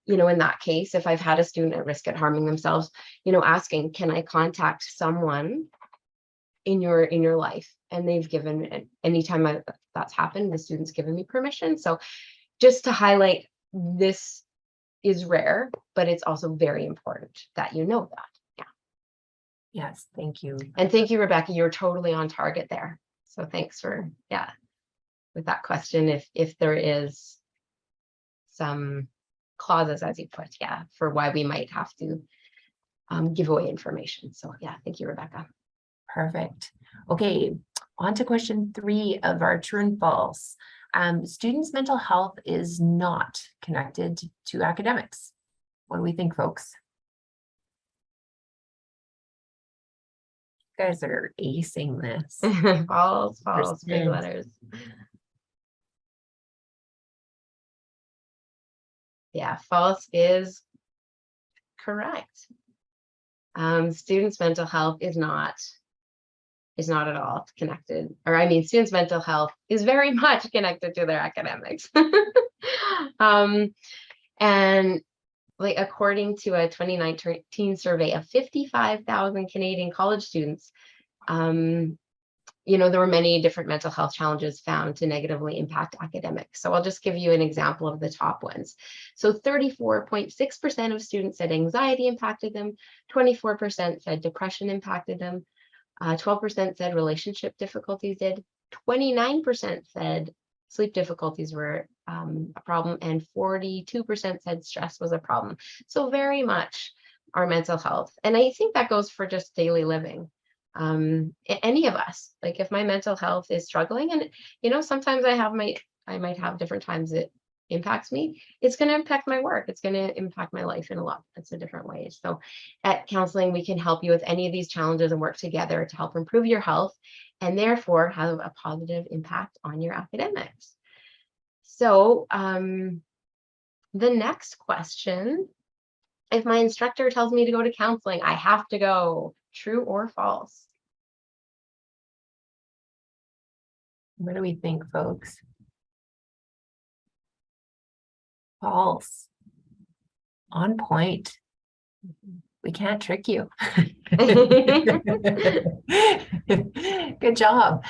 in that case, if I've had a student at risk at harming themselves, asking, can I contact someone in your life. And they've given, anytime that's happened, the student's given me permission. So just to highlight, this is rare, but it's also very important that you know that. Yeah. Yes, thank you. And thank you, Rebecca. You're totally on target there. So thanks for, with that question, if there is some clauses, as you put, for why we might have to give away information. So thank you, Rebecca. Perfect. Okay, on to question 3 of our true and false. Students' mental health is not connected to academics. What do we think, folks? You guys are acing this. False, big 100%. letters. Yeah, false is correct. Students' mental health is not at all connected, or I mean, students' mental health is very much connected to their academics. And like, according to a 2019 survey of 55,000 Canadian college students, there were many different mental health challenges found to negatively impact academics. So I'll just give you an example of the top ones. So 34.6% of students said anxiety impacted them, 24% said depression impacted them, 12% said relationship difficulties did, 29% said sleep difficulties were a problem, and 42% said stress was a problem. So very much our mental health. And I think that goes for just daily living. Any of us, like if my mental health is struggling, and sometimes I might have different times it impacts me, it's going to impact my work, it's going to impact my life in lots of different ways. So at Counseling, we can help you with any of these challenges and work together to help improve your health and therefore have a positive impact on your academics. So the next question: if my instructor tells me to go to counseling, I have to go. True or false? What do we think, folks? False. On point. We can't trick you. Good job.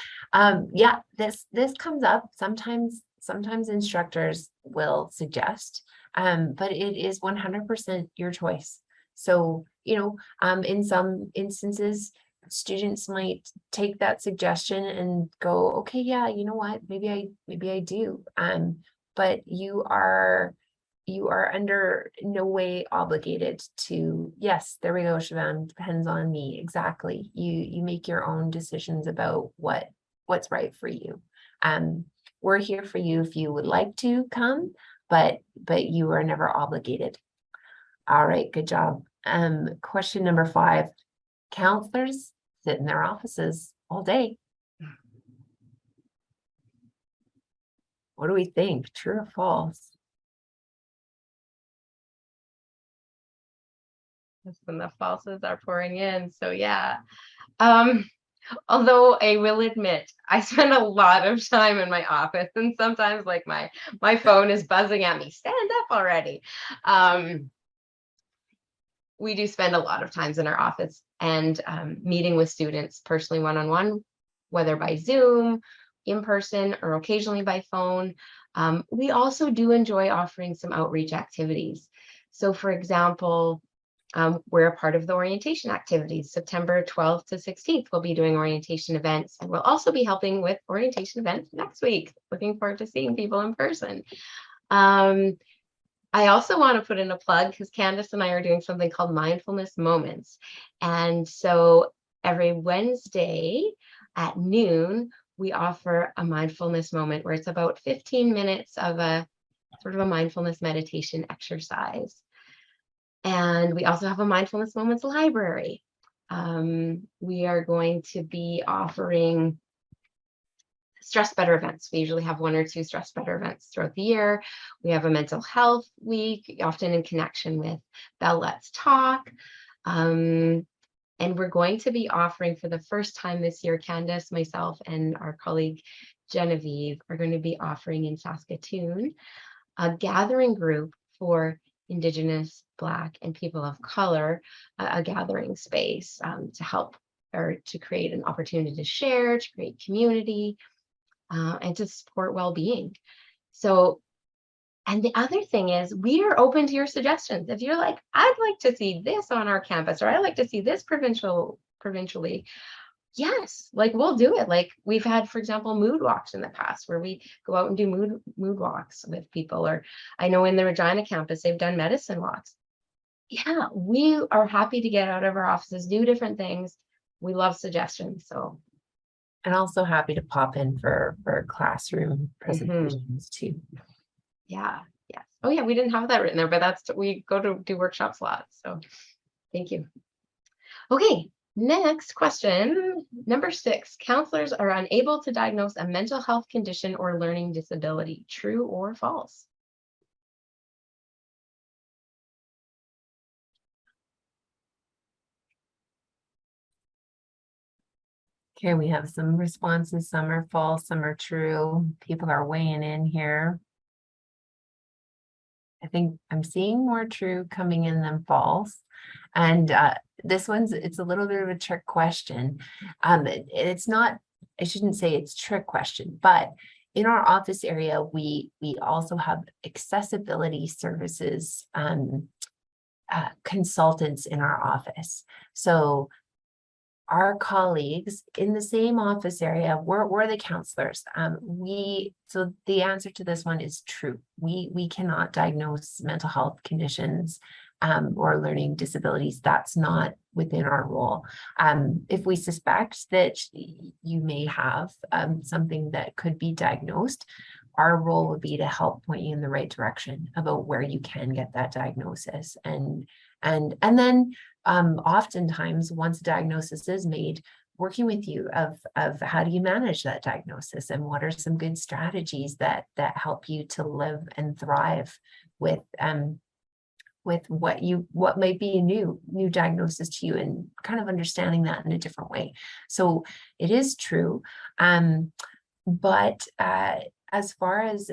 This comes up sometimes. Sometimes instructors will suggest, but it is 100% your choice. So, in some instances, students might take that suggestion and go, okay, yeah, you know what, maybe I do. But you are under no way obligated to, yes, there we go, Siobhan, depends on me. Exactly. You make your own decisions about what's right for you. We're here for you if you would like to come, but you are never obligated. All right, good job. Question number 5. Counselors sit in their offices all day. What do we think? True or false? And the falses are pouring in. So although I will admit, I spend a lot of time in my office, and sometimes like my phone is buzzing at me, stand up already. We do spend a lot of times in our office and meeting with students personally, one-on-one, whether by Zoom, in person, or occasionally by phone. We also do enjoy offering some outreach activities. So for example, we're a part of the orientation activities. September 12th to 16th, we'll be doing orientation events, and we'll also be helping with orientation events next week. Looking forward to seeing people in person. I also want to put in a plug because Candace and I are doing something called Mindfulness Moments. And so every Wednesday at noon, we offer a mindfulness moment where it's about 15 minutes of a sort of a mindfulness meditation exercise. And we also have a mindfulness moments library. We are going to be offering Stress Better events. We usually have 1 or 2 Stress Better events throughout the year. We have a mental health week, often in connection with Bell Let's Talk. And we're going to be offering for the first time this year, Candace, myself, and our colleague Genevieve are going to be offering in Saskatoon a gathering group for Indigenous, Black, and people of color, a gathering space to help or to create an opportunity to share, to create community, and to support well-being. So, and the other thing is, we are open to your suggestions. If you're like, I'd like to see this on our campus, or I'd like to see this provincially, yes, like we'll do it. Like we've had, for example, mood walks in the past where we go out and do mood walks with people. Or I know in the Regina campus, they've done medicine walks. Yeah, we are happy to get out of our offices, do different things. We love suggestions. So, And also happy to pop in for classroom presentations too. yeah, yes. Oh yeah, we didn't have that written there, but we go to do workshops a lot. So thank you. Okay, next question. Number 6, counselors are unable to diagnose a mental health condition or learning disability. True or false? Okay, we have some responses. Some are false, some are true. People are weighing in here. I think I'm seeing more true coming in than false. And this it's a little bit of a trick question. It's not, I shouldn't say it's trick question, but in our office area, we also have accessibility services consultants in our office. So our colleagues in the same office area, we're the counselors. So the answer to this one is true. We cannot diagnose mental health conditions or learning disabilities. That's not within our role. If we suspect that you may have something that could be diagnosed, our role would be to help point you in the right direction about where you can get that diagnosis. And then oftentimes, once a diagnosis is made, working with you of how do you manage that diagnosis and what are some good strategies that help you to live and thrive with what might be a new diagnosis to you, and kind of understanding that in a different way. So it is true, but as far as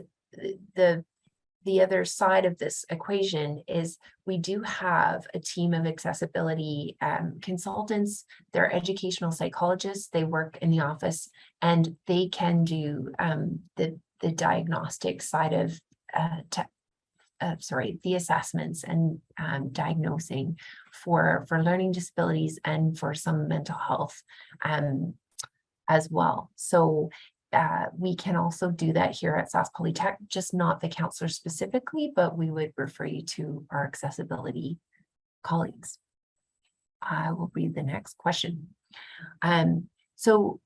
the other side of this equation is, we do have a team of accessibility consultants. They're educational psychologists. They work in the office and they can do the diagnostic side of the assessments and diagnosing for learning disabilities and for some mental health as well. So we can also do that here at Sask Polytech, just not the counselor specifically, but we would refer you to our accessibility colleagues. I will read the next question. So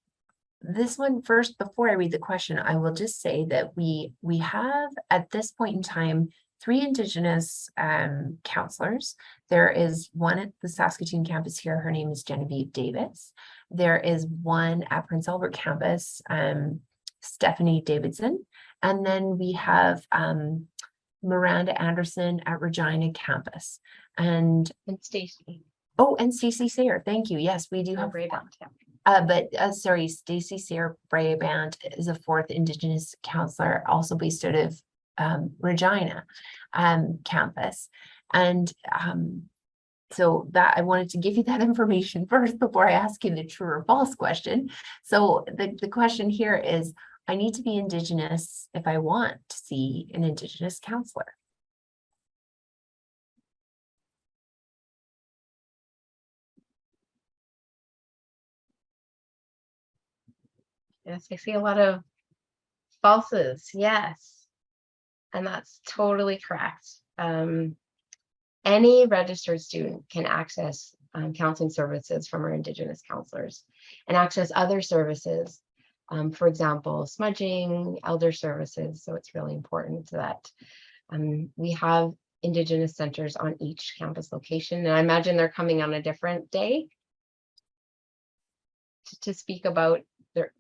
this one first, before I read the question, I will just say that we have at this point in time 3 Indigenous counselors. There is one at the Saskatoon campus here. Her name is Genevieve Davis. There is one at Prince Albert campus, Stephanie Davidson. And then we have Miranda Anderson at Regina campus. And Stacy. Oh, and Stacy Sayre. Thank you. Yes, we do have. Sorry, Stacy Sayre Brabant is a 4th Indigenous counselor, also based out of Regina campus. And so that I wanted to give you that information first before I ask you the true or false question. So the question here is, I need to be Indigenous if I want to see an Indigenous counselor. Yes, I see a lot of falses. Yes. And that's totally correct. Any registered student can access counseling services from our Indigenous counselors and access other services, for example, smudging, elder services. So it's really important that we have Indigenous centers on each campus location. And I imagine they're coming on a different day to speak about their,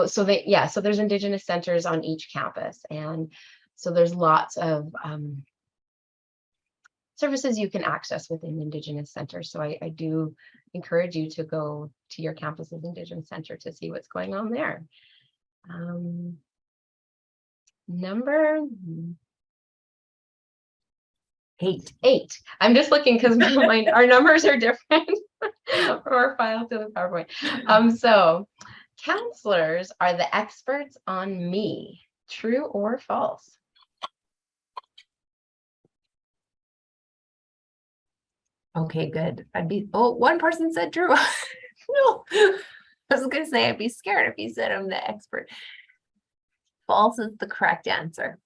so there's Indigenous centers on each campus. And so there's lots of services you can access within Indigenous centers. So I do encourage you to go to your campus's Indigenous center to see what's going on there. Number 8. I'm just looking because our numbers are different. or file to the PowerPoint. So counselors are the experts on me. True or false? Okay, good. One person said true. No, I was gonna say I'd be scared if you said I'm the expert. False is the correct answer.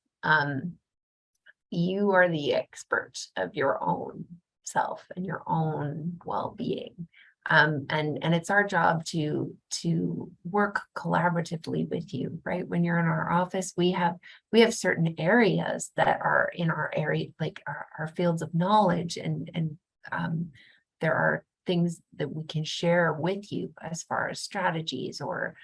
You are the expert of your own self and your own well-being. And it's our job to work collaboratively with you, right? When you're in our office, we have certain areas that are in our area, like our fields of knowledge, and there are things that we can share with you as far as strategies or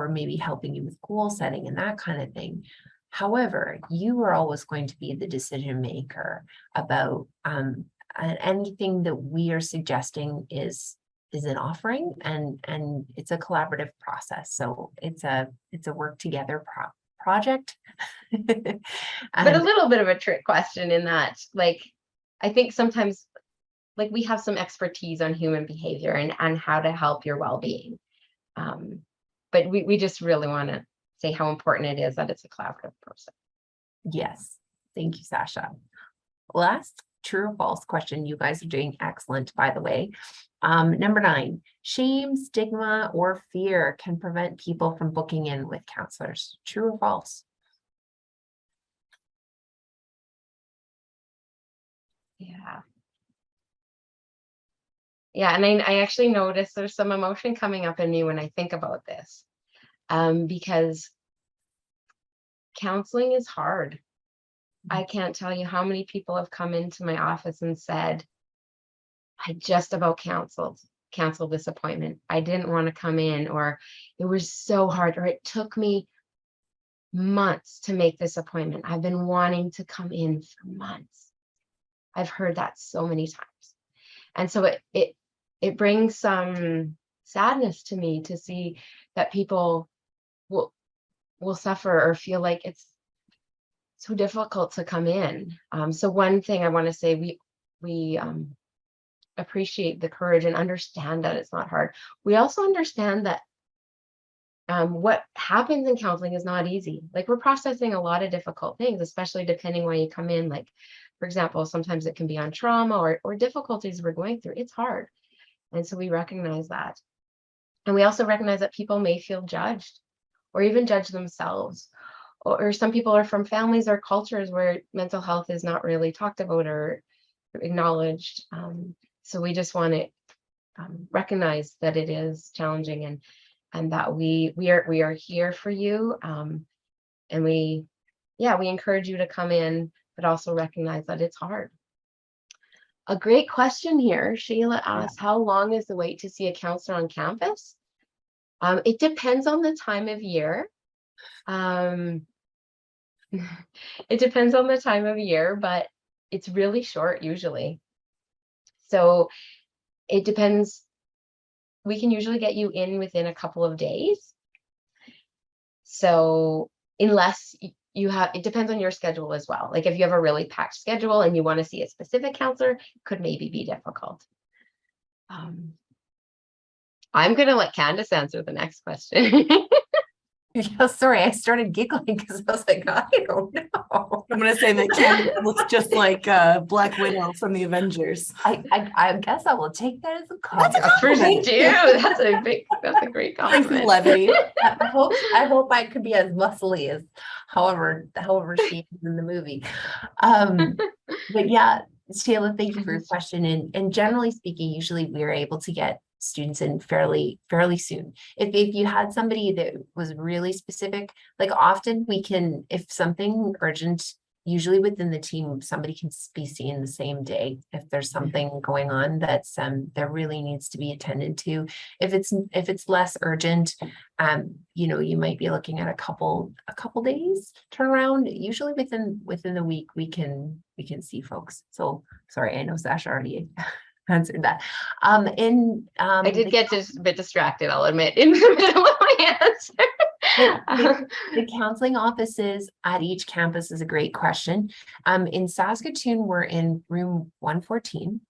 maybe helping you with goal setting and that kind of thing. However, you are always going to be the decision maker about anything that we are suggesting is an offering, and it's a collaborative process. So it's a work together project. But a little bit of a trick question in that, like, I think sometimes, like, we have some expertise on human behavior and how to help your well-being. But we just really want to say how important it is that it's a collaborative process. Yes. Thank you, Sasha. Last true or false question. You guys are doing excellent, by the way. Number 9, shame, stigma, or fear can prevent people from booking in with counselors. True or false? Yeah. Yeah, and I actually noticed there's some emotion coming up in me when I think about this, because counseling is hard. I can't tell you how many people have come into my office and said, I just about canceled this appointment. I didn't want to come in, or it was so hard, or it took me months to make this appointment. I've been wanting to come in for months. I've heard that so many times. And so it brings some sadness to me to see that people will suffer or feel like it's so difficult to come in. So one thing I want to say, we appreciate the courage and understand that it's not hard. We also understand that what happens in counseling is not easy. Like, we're processing a lot of difficult things, especially depending why you come in. Like, for example, sometimes it can be on trauma or difficulties we're going through. It's hard. And so we recognize that. And we also recognize that people may feel judged or even judge themselves. Or some people are from families or cultures where mental health is not really talked about or acknowledged. So we just want to recognize that it is challenging, and that we are here for you. And we encourage you to come in, but also recognize that it's hard. A great question here. Sheila asks, how long is the wait to see a counselor on campus? It depends on the time of year. It depends on the time of year, but it's really short usually. So it depends. We can usually get you in within a couple of days. So unless you have, it depends on your schedule as well. Like, if you have a really packed schedule and you want to see a specific counselor, it could maybe be difficult. I'm going to let Candace answer the next question. Yeah, sorry, I started giggling because I was like, I don't know. I'm gonna say that Candace looks just like Black Widow from the Avengers. I guess I will take that as a That's a compliment. compliment. That's a great Brings some compliment. levity. I hope I could be as muscly as however she is in the movie. But yeah, Sheila, thank you for your question. And generally speaking, usually we're able to get students in fairly soon. If you had somebody that was really specific, like, often we can, if something urgent, usually within the team, somebody can be seen the same day if there's something going on that's that really needs to be attended to. If it's less urgent, you might be looking at a couple days turnaround. Usually within the week we can see folks. So sorry, I know Sasha already answered that. I did get just a bit distracted, I'll admit, in the middle of my answer. The counseling offices at each campus is a great question. In Saskatoon, we're in room 114.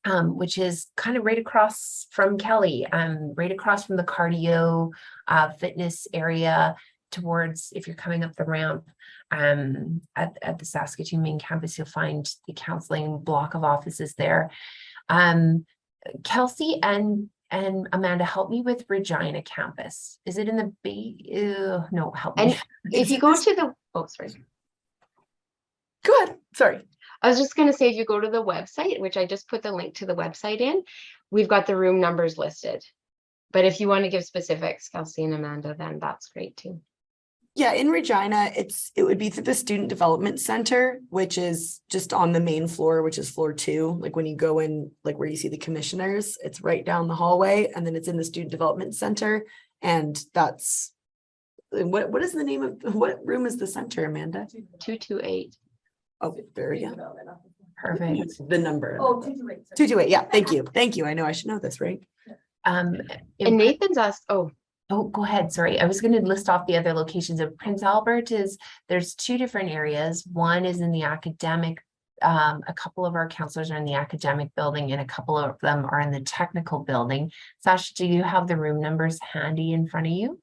which is kind of right across from Kelly, right across from the cardio fitness area towards, if you're coming up the ramp at the Saskatoon main campus, you'll find the counseling block of offices there. Kelsey and Amanda, help me with Regina campus. Is it in the Bay? No, help me. And if you go to the, oh, sorry. Go ahead. Sorry. I was just going to say, if you go to the website, which I just put the link to the website in, we've got the room numbers listed. But if you want to give specifics, Kelsey and Amanda, then that's great too. Yeah, in Regina, it would be through the Student Development Center, which is just on the main floor, which is floor 2. Like when you go in, like where you see the commissioners, it's right down the hallway, and then it's in the Student Development Center. And that's what is the name of what room is the center, Amanda? 228. Oh, there you go. Perfect. The number. Oh, 228. 228. Yeah, thank you. Thank you. I know I should know this, right? And Nathan's asked, oh, go ahead. Sorry. I was going to list off the other locations of Prince Albert. There's 2 different areas. One is in the academic, a couple of our counselors are in the academic building and a couple of them are in the technical building. Sasha, do you have the room numbers handy in front of you?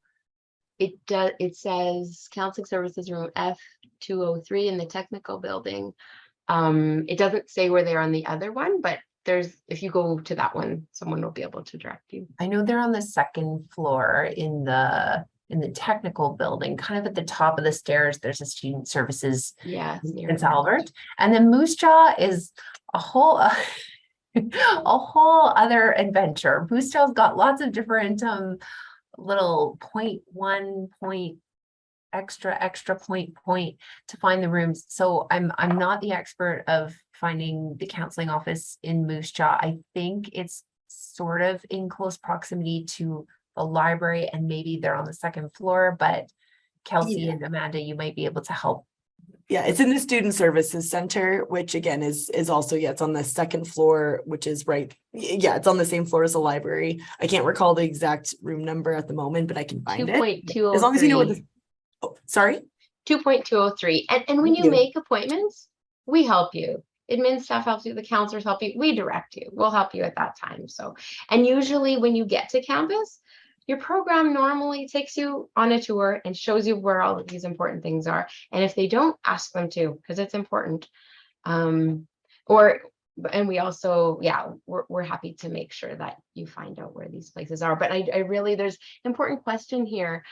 it does, it says counseling services room F203 in the technical building. It doesn't say where they are on the other one, but if you go to that one, someone will be able to direct you. I know they're on the 2nd floor in the technical building, kind of at the top of the stairs. There's a student services Prince Albert, and then Moose Jaw is a whole other adventure. Moose Jaw's got lots of different little point extra point to find the rooms. So I'm not the expert of finding the counseling office in Moose Jaw. I think it's sort of in close proximity to the library, and maybe they're on the 2nd floor, but Kelsey and Amanda, you might be able to help. Yeah, it's in the Student Services Center, which again is also, it's on the 2nd floor, which is right. Yeah, it's on the same floor as the library. I can't recall the exact room number at the moment, but I can find it. 2.203. As long as you know what the, oh, sorry. 2.203. And when you make appointments, we help you. Admin staff helps you, the counselors help you, we direct you. We'll help you at that time. So, and usually when you get to campus, your program normally takes you on a tour and shows you where all of these important things are. And if they don't, ask them to, because it's important. And we also, we're happy to make sure that you find out where these places are. But I really, there's an important question here.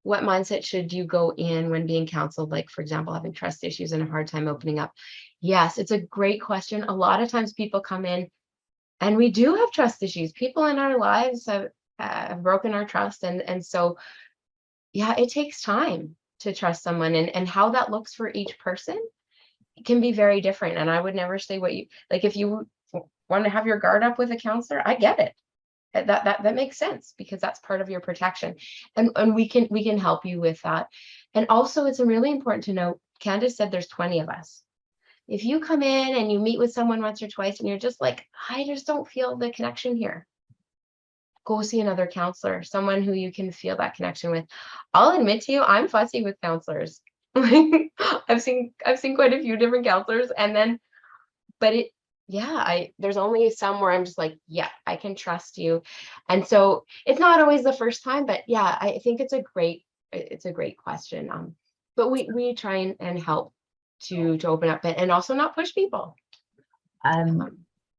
What mindset should you go in when being counseled? Like, for example, having trust issues and a hard time opening up. Yes, it's a great question. A lot of times people come in and we do have trust issues. People in our lives have broken our trust. And so, it takes time to trust someone, and how that looks for each person can be very different. And I would never say if you want to have your guard up with a counselor, I get it. That makes sense, because that's part of your protection, and we can help you with that. And also, it's really important to know, Candace said there's 20 of us. If you come in and you meet with someone once or twice and you're just like, I just don't feel the connection here, go see another counselor, someone who you can feel that connection with. I'll admit to you, I'm fussy with counselors. I've seen quite a few different counselors, there's only some where I'm just like, I can trust you. And so it's not always the first time, but I think it's a great question. But we try and help to open up and also not push people. I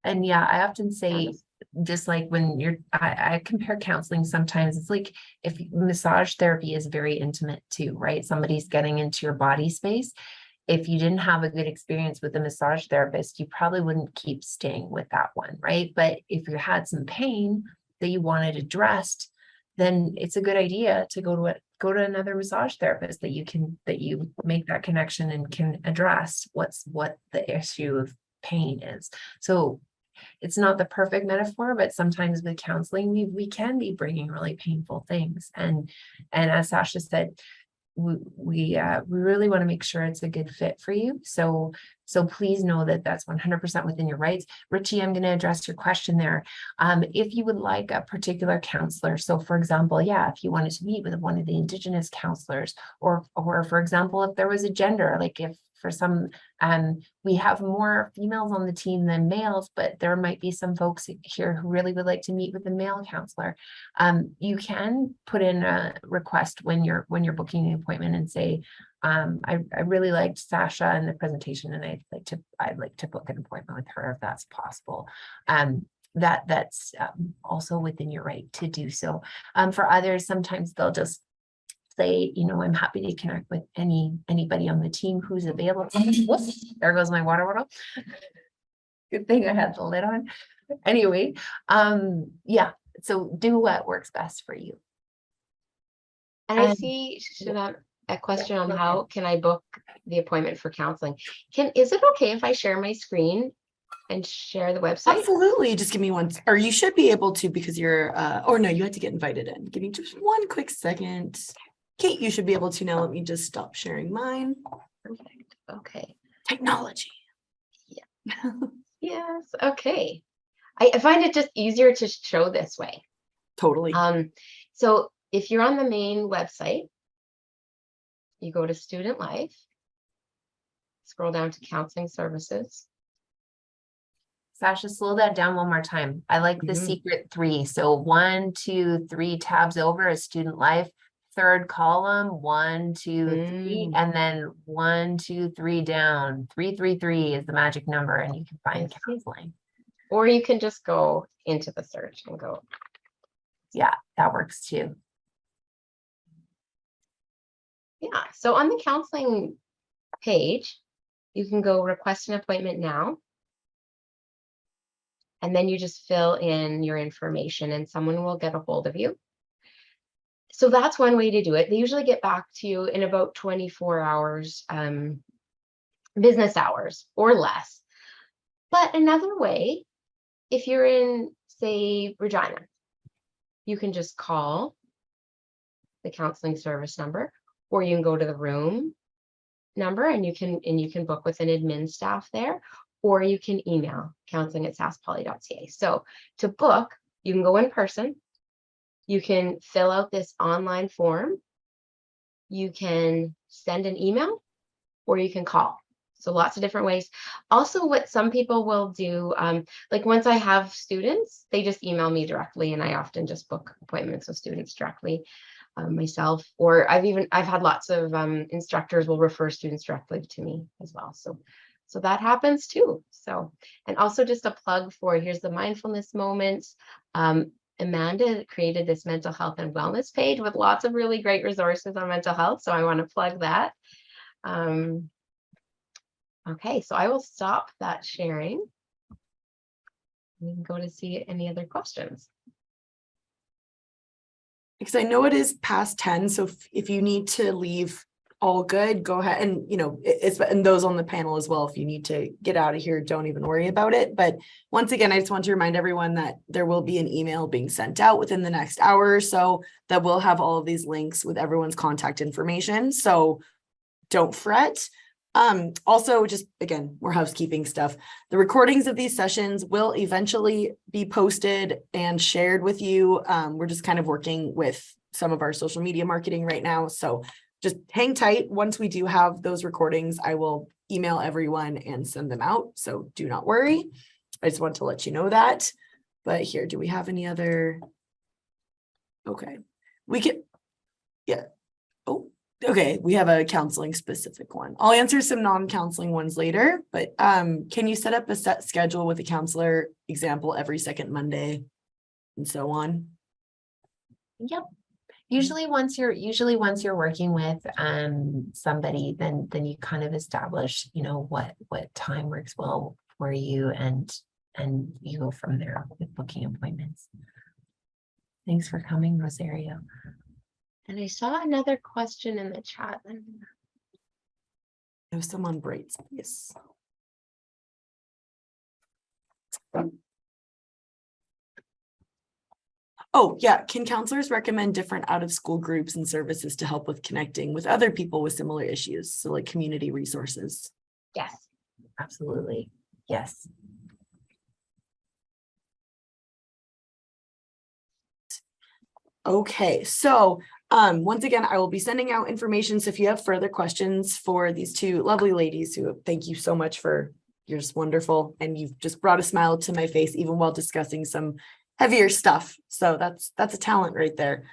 often say, just like when I compare counseling sometimes, it's like if massage therapy is very intimate too, right? Somebody's getting into your body space. If you didn't have a good experience with a massage therapist, you probably wouldn't keep staying with that one, right? But if you had some pain that you wanted addressed, then it's a good idea to go to another massage therapist that you make that connection and can address what the issue of pain is. So it's not the perfect metaphor, but sometimes with counseling, we can be bringing really painful things. And as Sasha said, we really want to make sure it's a good fit for you. So please know that that's 100% within your rights. Richie, I'm going to address your question there. If you would like a particular counselor, so for example, if you wanted to meet with one of the Indigenous counselors, or for example, if there was a gender, like if for some, we have more females on the team than males, but there might be some folks here who really would like to meet with a male counselor. You can put in a request when you're booking an appointment and say, I really liked Sasha and the presentation, and I'd like to book an appointment with her if that's possible. That's also within your right to do so. For others, sometimes they'll just say, I'm happy to connect with anybody on the team who's available. Whoops, there goes my water bottle. Good thing I had the lid on. Anyway, yeah, so do what works best for you. And I see a question on how can I book the appointment for counseling? Is it okay if I share my screen and share the website? Absolutely. Just give me one, or you should be able to, because you're, or no, you had to get invited in. Give me just one quick second. Kate, you should be able to now. Let me just stop sharing mine. Perfect. Okay. Technology. Yeah. Yes. Okay. I find it just easier to show this way. Totally. So if you're on the main website, you go to Student Life, scroll down to Counseling Services. Sasha, slow that down one more time. I like the secret 3. So 1, 2, 3 tabs over is Student Life. Third column, 1, 2, 3, and then 1, 2, 3 down. 333 is the magic number, and you can find counseling. Or you can just go into the search and go. Yeah, that works too. Yeah, so on the counseling page, you can go request an appointment now. And then you just fill in your information and someone will get a hold of you. So that's one way to do it. They usually get back to you in about 24 hours, business hours or less. But another way, if you're in, say, Regina, you can just call the counseling service number, or you can go to the room number and you can book with an admin staff there, or you can email counseling@saskpoly.ca. So to book, you can go in person. You can fill out this online form. You can send an email, or you can call. So lots of different ways. Also, what some people will do, like once I have students, they just email me directly, and I often just book appointments with students directly myself. Or I've had lots of instructors will refer students directly to me as well. So that happens too. So, and also just a plug for, here's the mindfulness moments. Amanda created this mental health and wellness page with lots of really great resources on mental health. So I want to plug that. Okay, so I will stop that sharing. We can go to see any other questions. Because I know it is past 10. So if you need to leave, all good, go ahead. And, and those on the panel as well, if you need to get out of here, don't even worry about it. But once again, I just want to remind everyone that there will be an email being sent out within the next hour or so that will have all of these links with everyone's contact information. So don't fret. Also, just again, more housekeeping stuff. The recordings of these sessions will eventually be posted and shared with you. We're just kind of working with some of our social media marketing right now. So just hang tight. Once we do have those recordings, I will email everyone and send them out. So do not worry. I just want to let you know that. But here, do we have any other? Okay, we can, yeah. Oh, okay, we have a counseling specific one. I'll answer some non-counseling ones later, but can you set up a set schedule with a counselor, example, every second Monday and so on? Yep. Usually once you're working with somebody, then you kind of establish, what time works well for you, and you go from there with booking appointments. Thanks for coming, Rosario. And I saw another question in the chat. There's some on Bright Space. Oh, yeah. Can counselors recommend different out-of-school groups and services to help with connecting with other people with similar issues? So like community resources. Yes, Absolutely. Yes. Okay, so Once again, I will be sending out information. So if you have further questions for these two lovely ladies who thank you so much for, you're just wonderful. And you've just brought a smile to my face, even while discussing some heavier stuff. So that's a talent right there.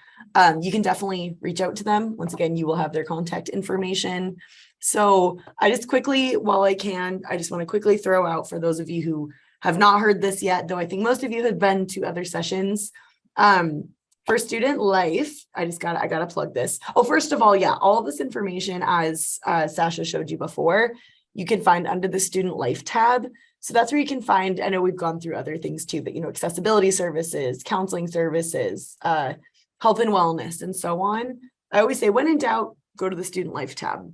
You can definitely reach out to them. Once again, you will have their contact information. So I just quickly, while I can, I just want to quickly throw out for those of you who have not heard this yet, though I think most of you have been to other sessions. For student life, I gotta plug this. Oh, first of all, yeah, all this information, as Sasha showed you before, you can find under the student life tab. So that's where you can find, I know we've gone through other things too, but accessibility services, counseling services, health and wellness, and so on. I always say, when in doubt, go to the student life tab.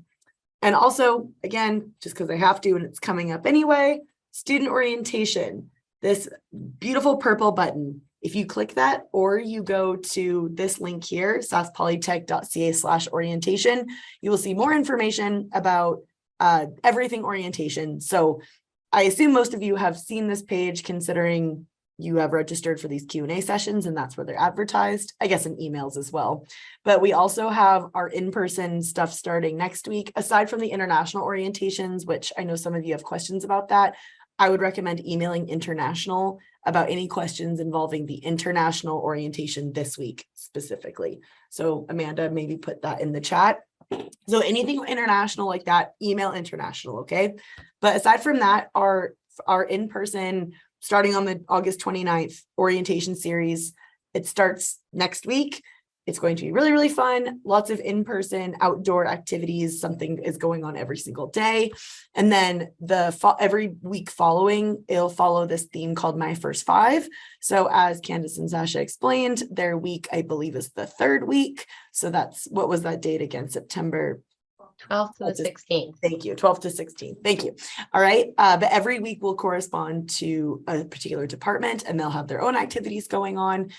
And also, again, just because I have to, and it's coming up anyway, student orientation, this beautiful purple button. If you click that, or you go to this link here, saskpolytech.ca/orientation, you will see more information about everything orientation. So I assume most of you have seen this page, considering you have registered for these Q&A sessions, and that's where they're advertised, I guess in emails as well. But we also have our in-person stuff starting next week. Aside from the international orientations, which I know some of you have questions about that, I would recommend emailing International about any questions involving the international orientation this week specifically. So Amanda, maybe put that in the chat. So anything international like that, email International, okay? But aside from that, our in-person, starting on the August 29th orientation series, it starts next week. It's going to be really, really fun. Lots of in-person outdoor activities. Something is going on every single day. And then every week following, it'll follow this theme called My First Five. So as Candace and Sasha explained, their week, I believe, is the third week. So that's, what was that date again? September 12th to the 16th. Thank you. 12th to 16th. Thank you. All right. But every week will correspond to a particular department, and they'll have their own activities going on.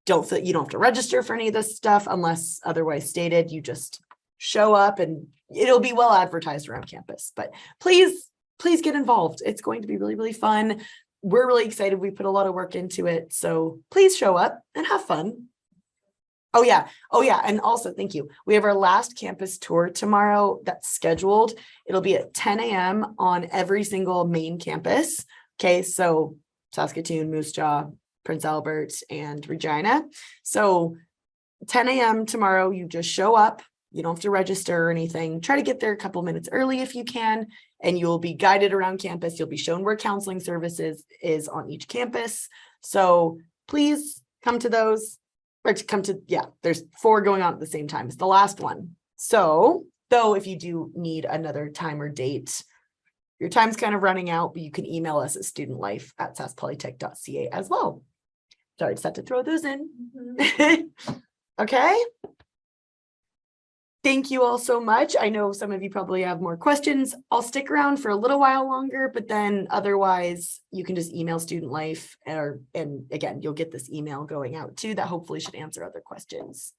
You don't have to register for any of this stuff unless otherwise stated. You just show up, and it'll be well advertised around campus. But please get involved. It's going to be really, really fun. We're really excited. We put a lot of work into it. So please show up and have fun. Oh yeah. And also, thank you. We have our last campus tour tomorrow that's scheduled. It'll be at 10 a.m. on every single main campus. Okay. So Saskatoon, Moose Jaw, Prince Albert, and Regina. So 10 a.m. tomorrow, you just show up. You don't have to register or anything. Try to get there a couple minutes early if you can, and you'll be guided around campus. You'll be shown where counseling services is on each campus. So please come to those, or there's 4 going on at the same time. It's the last one. So though, if you do need another time or date, your time's kind of running out, but you can email us at studentlife@saskpolytech.ca as well. Sorry, just had to throw those in. Okay. Thank you all so much. I know some of you probably have more questions. I'll stick around for a little while longer, but then otherwise you can just email Student Life, and again, you'll get this email going out too that hopefully should answer other questions.